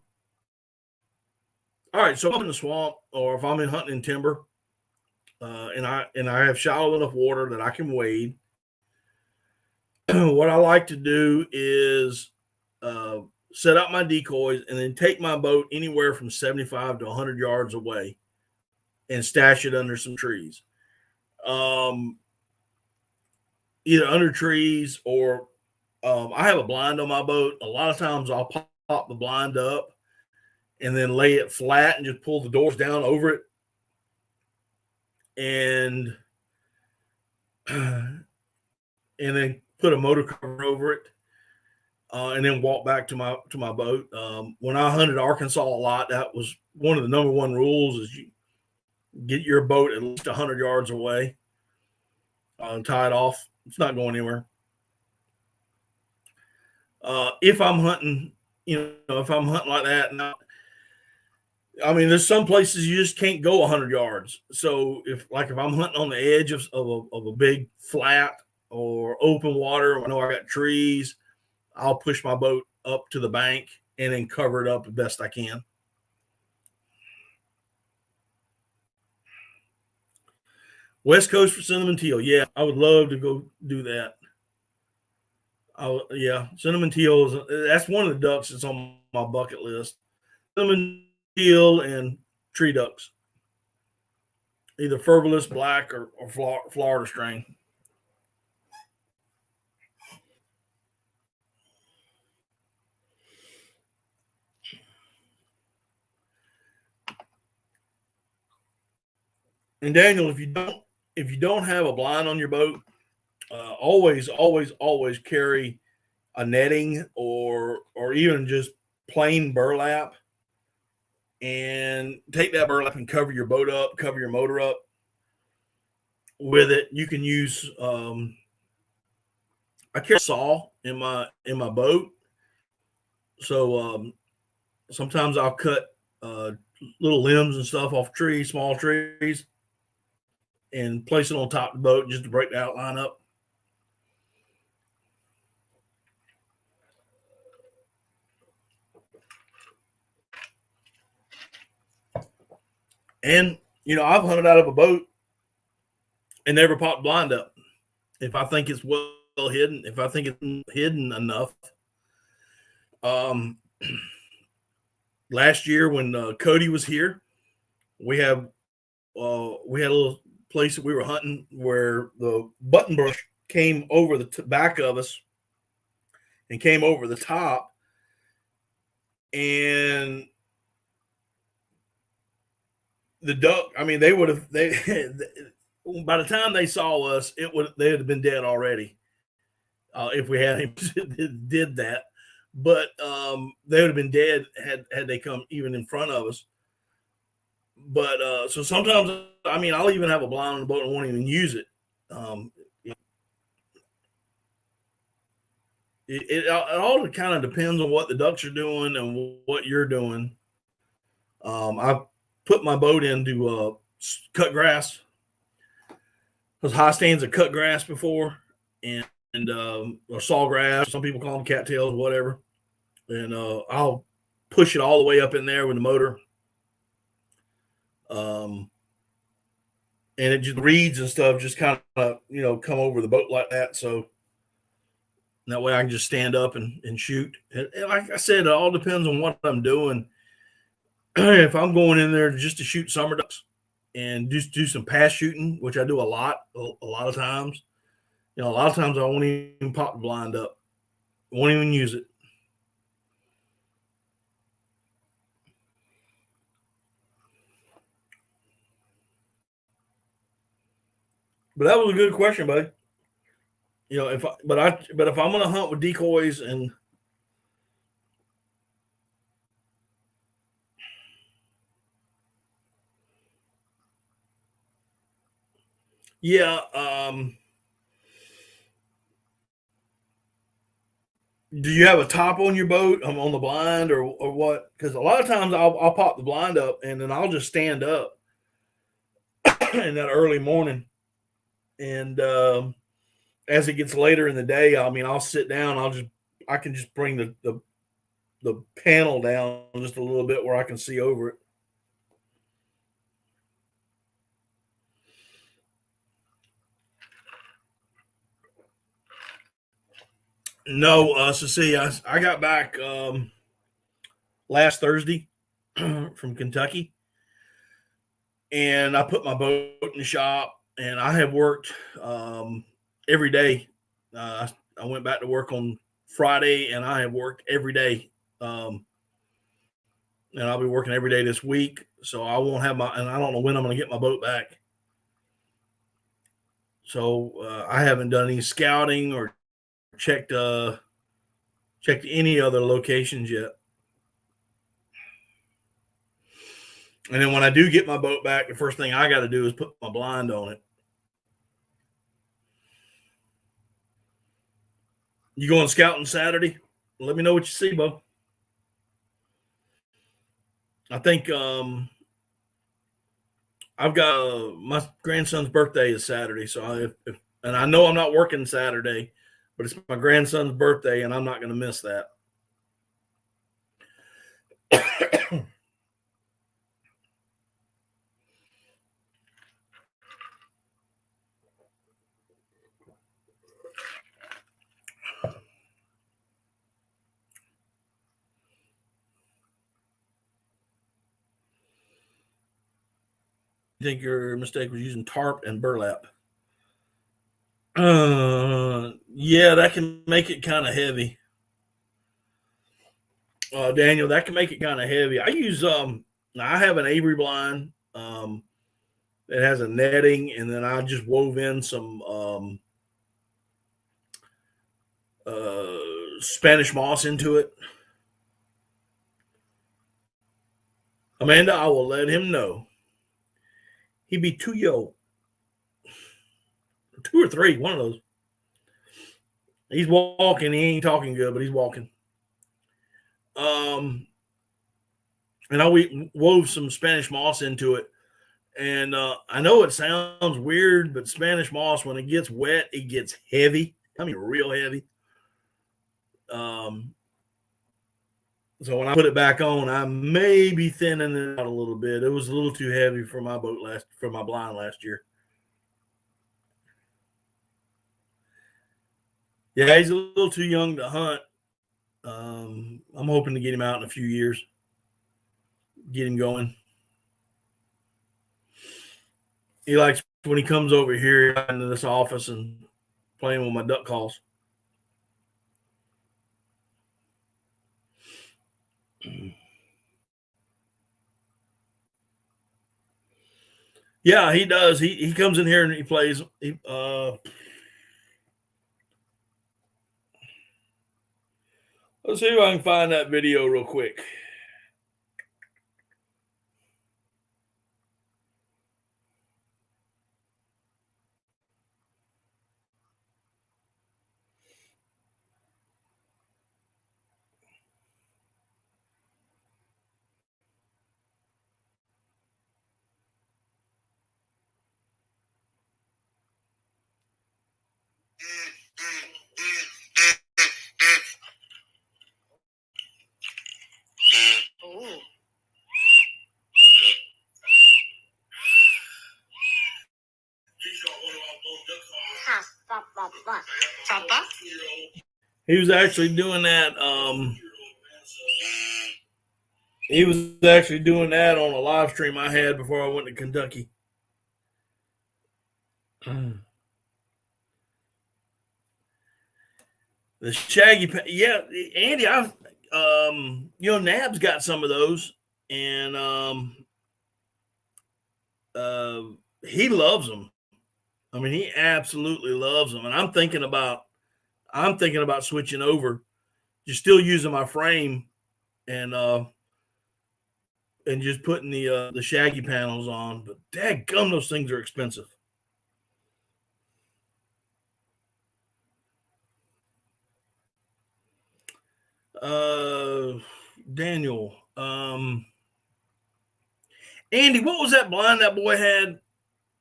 all right, so if I'm in the swamp or if I'm in hunting in timber, and I have shallow enough water that I can wade. What I like to do is uh, set up my decoys and then take my boat anywhere from 75 to 100 yards away and stash it under some trees. Um, Either under trees or I have a blind on my boat. A lot of times I'll pop the blind up and then lay it flat and just pull the doors down over it. And and then put a motor cover over it, and then walk back to my boat. When I hunted Arkansas a lot, that was one of the number one rules: is you get your boat at least 100 yards away, and tie it off. It's not going anywhere. If I'm hunting, if I'm hunting like that, now, I mean, there's some places you just can't go 100 yards. So if I'm hunting on the edge of a big flat or open water, I know I got trees, I'll push my boat up to the bank and then cover it up the best I can. West Coast for cinnamon teal. Yeah, I would love to go do that. Yeah, cinnamon teal that's one of the ducks that's on my bucket list. Cinnamon teal and tree ducks, either furbalist black or Florida strain. And Daniel, if you don't have a blind on your boat, always carry a netting or even just plain burlap, and take that burlap and cover your boat up, cover your motor up with it. You can use I carry a saw in my boat, so sometimes I'll cut little limbs and stuff off trees, small trees, and place it on top of the boat just to break the outline up. And I've hunted out of a boat and never popped blind up. If I think it's well hidden, if I think it's hidden enough. Um, Last year when Cody was here, we had a little place that we were hunting where the button brush came over the back of us and came over the top, and the duck. I mean, they by the time they saw us, they would have been dead already if we had did that. But they would have been dead had they come even in front of us. But so sometimes, I mean, I'll even have a blind on the boat and won't even use it. It all kind of depends on what the ducks are doing and what you're doing. I put my boat into cut grass. Those high stands of cut grass before, and or sawgrass. Some people call them cattails, whatever. And I'll push it all the way up in there with the motor. And it just reeds and stuff just kind of come over the boat like that. So that way I can just stand up and shoot. And like I said, it all depends on what I'm doing. If I'm going in there just to shoot summer ducks and just do some pass shooting, which I do a lot of times, a lot of times I won't even pop the blind up, won't even use it. But that was a good question, buddy. If I'm gonna hunt with decoys and yeah, do you have a top on your boat? I'm on the blind or what? Because a lot of times I'll pop the blind up and then I'll just stand up in that early morning, and as it gets later in the day, I'll sit down. I can just bring the panel down just a little bit where I can see over it. No, so see, I got back last Thursday from Kentucky, and I put my boat in the shop, and I have worked every day. I went back to work on Friday, and I have worked every day. And I'll be working every day this week, so I won't have and I don't know when I'm going to get my boat back. So I haven't done any scouting or checked any other locations yet. And then when I do get my boat back, the first thing I got to do is put my blind on it. You going scouting Saturday? Let me know what you see, Bo. I think I've got my grandson's birthday is Saturday, so and I know I'm not working Saturday, but it's my grandson's birthday, and I'm not going to miss that. I think your mistake was using tarp and burlap. Yeah, that can make it kind of heavy. Daniel, that can make it kind of heavy. I have an Avery blind. It has a netting, and then I just wove in some Spanish moss into it. Amanda, I will let him know. He'd be 2 years old. 2 or 3, one of those. He's walking. He ain't talking good, but he's walking. And I wove some Spanish moss into it. And I know it sounds weird, but Spanish moss, when it gets wet, it gets heavy. Real heavy. So when I put it back on, I may be thinning it out a little bit. It was a little too heavy for my blind last year. Yeah, he's a little too young to hunt. I'm hoping to get him out in a few years, get him going. He likes when he comes over here into this office and playing with my duck calls. Yeah, he does. He comes in here and he plays. Let's see if I can find that video real quick. Papa? He was actually doing that. He was actually doing that on a live stream I had before I went to Kentucky. The shaggy, yeah, Andy, Nab's got some of those, and he loves them. I mean, he absolutely loves them, and I'm thinking about switching over, just still using my frame, and just putting the shaggy panels on. But dadgum, those things are expensive. Daniel, Andy, what was that blind that boy had?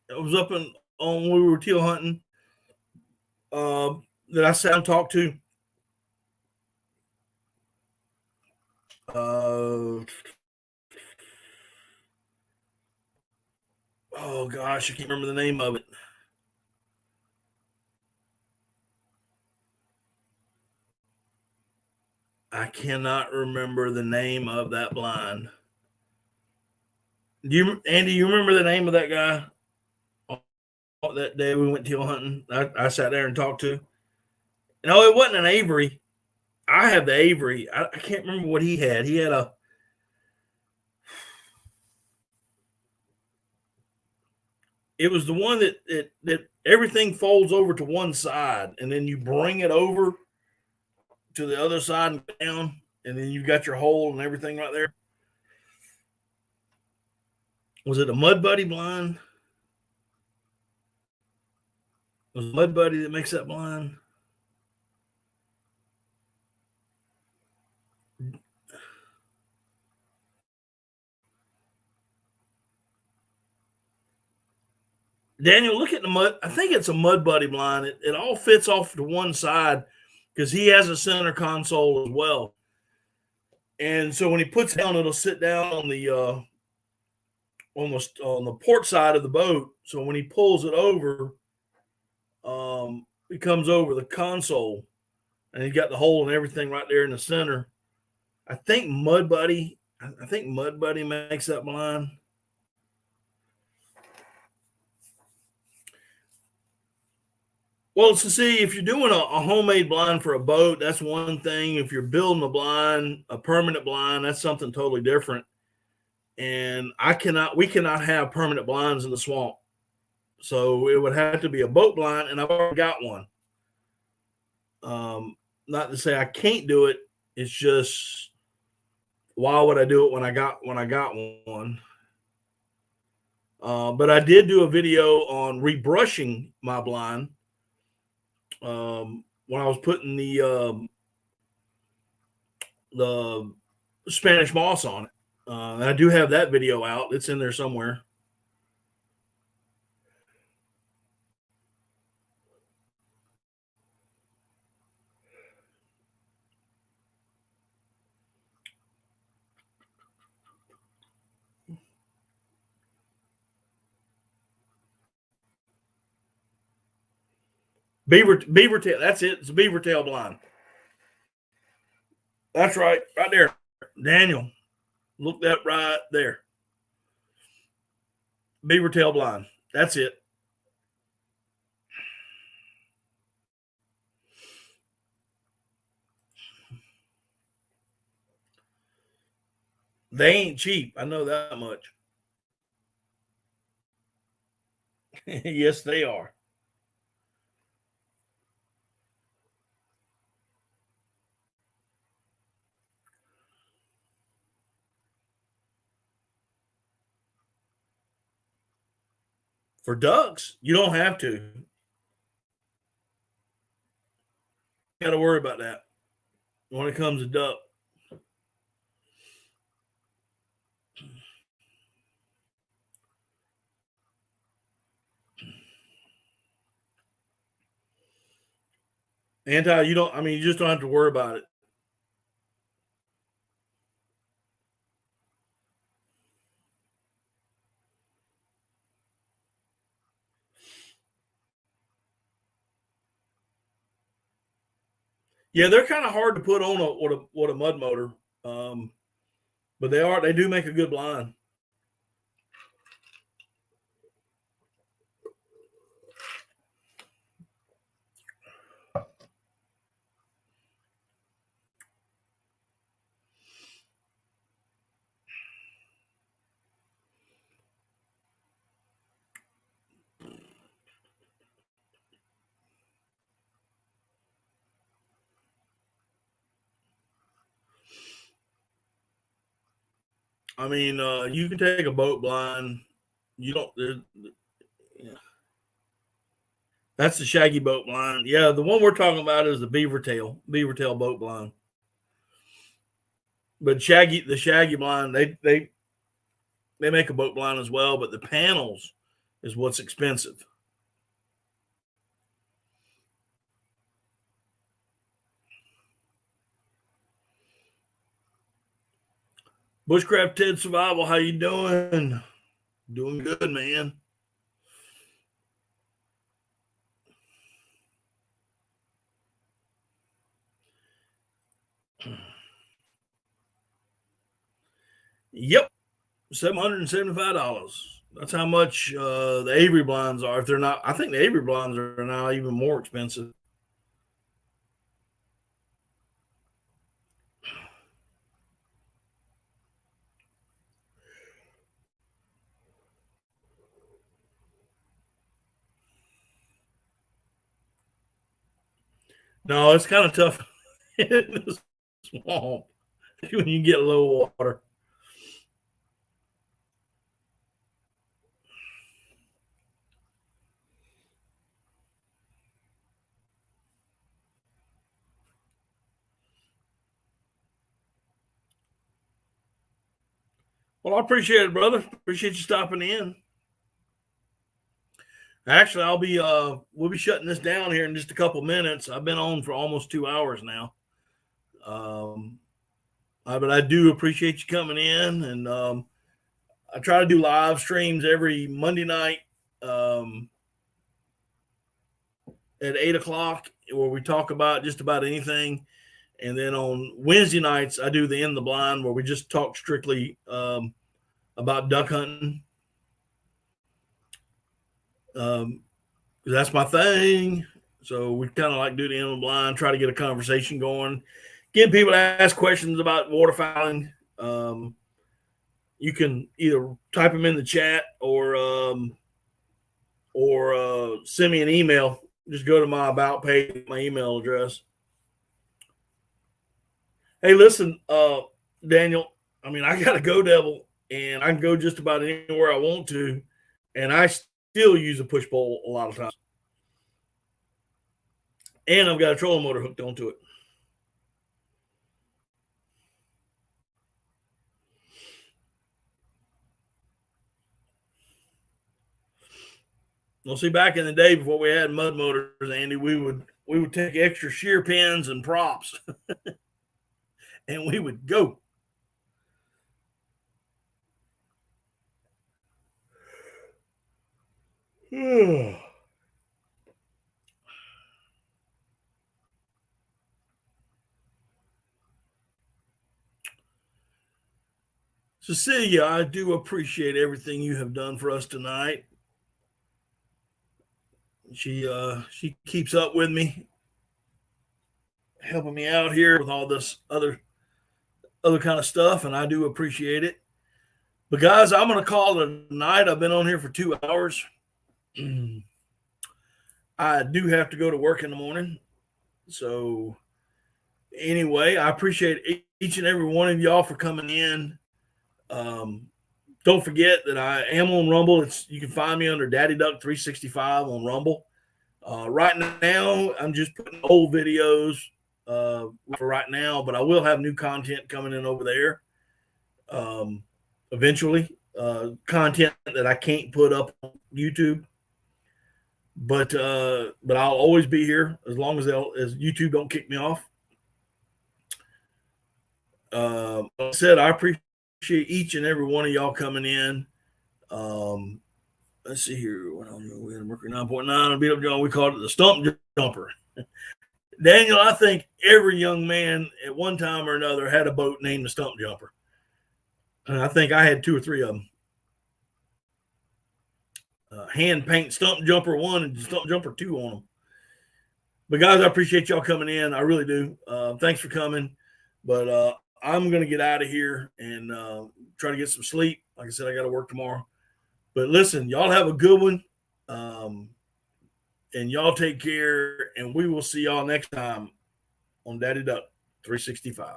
It was up on when we were teal hunting. That I sat and talked to. Oh gosh, I can't remember the name of it. I cannot remember the name of that blind. Andy, you remember the name of that guy? That day we went teal hunting, I sat there and talked to. No, it wasn't an Avery. I have the Avery. I can't remember what he had. He had a. It was the one that everything folds over to one side, and then you bring it over to the other side and down, and then you've got your hole and everything right there. Was it a Mud Buddy blind? Was it Mud Buddy that makes that blind? Daniel, look at the mud. I think it's a Mud Buddy blind. It all fits off to one side because he has a center console as well. And so when he puts it down, it'll sit down on the almost on the port side of the boat. So when he pulls it over, it comes over the console, and he's got the hole and everything right there in the center. I think Mud Buddy makes that blind. Well, to see if you're doing a homemade blind for a boat, that's one thing. If you're building a blind, a permanent blind, that's something totally different. And we cannot have permanent blinds in the swamp. So it would have to be a boat blind, and I've already got one. Not to say I can't do it. It's just, why would I do it when I got one? But I did do a video on rebrushing my blind when I was putting the Spanish moss on it. I do have that video out. It's in there somewhere. Beaver tail. That's it. It's a beaver tail blind. That's right there. Daniel, look that right there. Beaver tail blind. That's it. They ain't cheap. I know that much. Yes, they are. For ducks, you don't have to. Got to worry about that when it comes to duck. You just don't have to worry about it. Yeah, they're kind of hard to put on what a mud motor, but they do make a good blind. I mean, you can take a boat blind. You don't. Yeah. That's the shaggy boat blind. Yeah, the one we're talking about is the beaver tail boat blind. But the shaggy blind, they make a boat blind as well, but the panels is what's expensive. Bushcraft Ted Survival, how you doing? Doing good, man. Yep, $775. That's how much the Avery blinds are. If they're not, I think the Avery blinds are now even more expensive. No, it's kind of tough in the swamp when you get low water. Well, I appreciate it, brother. Appreciate you stopping in. Actually, we'll be shutting this down here in just a couple minutes. I've been on for almost 2 hours now. But I do appreciate you coming in, and I try to do live streams every Monday night at 8 o'clock, where we talk about just about anything. And then on Wednesday nights, I do the In the Blind, where we just talk strictly about duck hunting. That's my thing. So we kind of like do the In the Blind, try to get a conversation going, get people to ask questions about waterfowling. You can either type them in the chat or send me an email. Just go to my about page, my email address. Hey, listen, Daniel, I mean, I got a Go Devil, and I can go just about anywhere I want to, and I still use a push pole a lot of times. And I've got a trolling motor hooked onto it. Well, see, back in the day before we had mud motors, Andy, we would take extra shear pins and props, and we would go. Cecilia, I do appreciate everything you have done for us tonight. She keeps up with me, helping me out here with all this other kind of stuff, and I do appreciate it. But guys, I'm going to call it a night. I've been on here for 2 hours. I do have to go to work in the morning. So anyway, I appreciate each and every one of y'all for coming in. Don't forget that I am on Rumble. You can find me under Daddy Duck 365 on Rumble. Right now, I'm just putting old videos for right now, but I will have new content coming in over there eventually. Content that I can't put up on YouTube, but I'll always be here as long as YouTube don't kick me off. Like I said, I appreciate each and every one of y'all coming in. Let's see here. We had a Mercury 9.9 beat up John. We called it the stump jumper. Daniel, I think every young man at one time or another had a boat named the Stump Jumper. And I think I had 2 or 3 of them. Hand paint Stump Jumper 1 and Stump Jumper 2 on them. But guys, I appreciate y'all coming in. I really do. Thanks for coming. But I'm going to get out of here and try to get some sleep. Like I said, I got to work tomorrow. But listen, y'all have a good one. And y'all take care. And we will see y'all next time on Daddy Duck 365.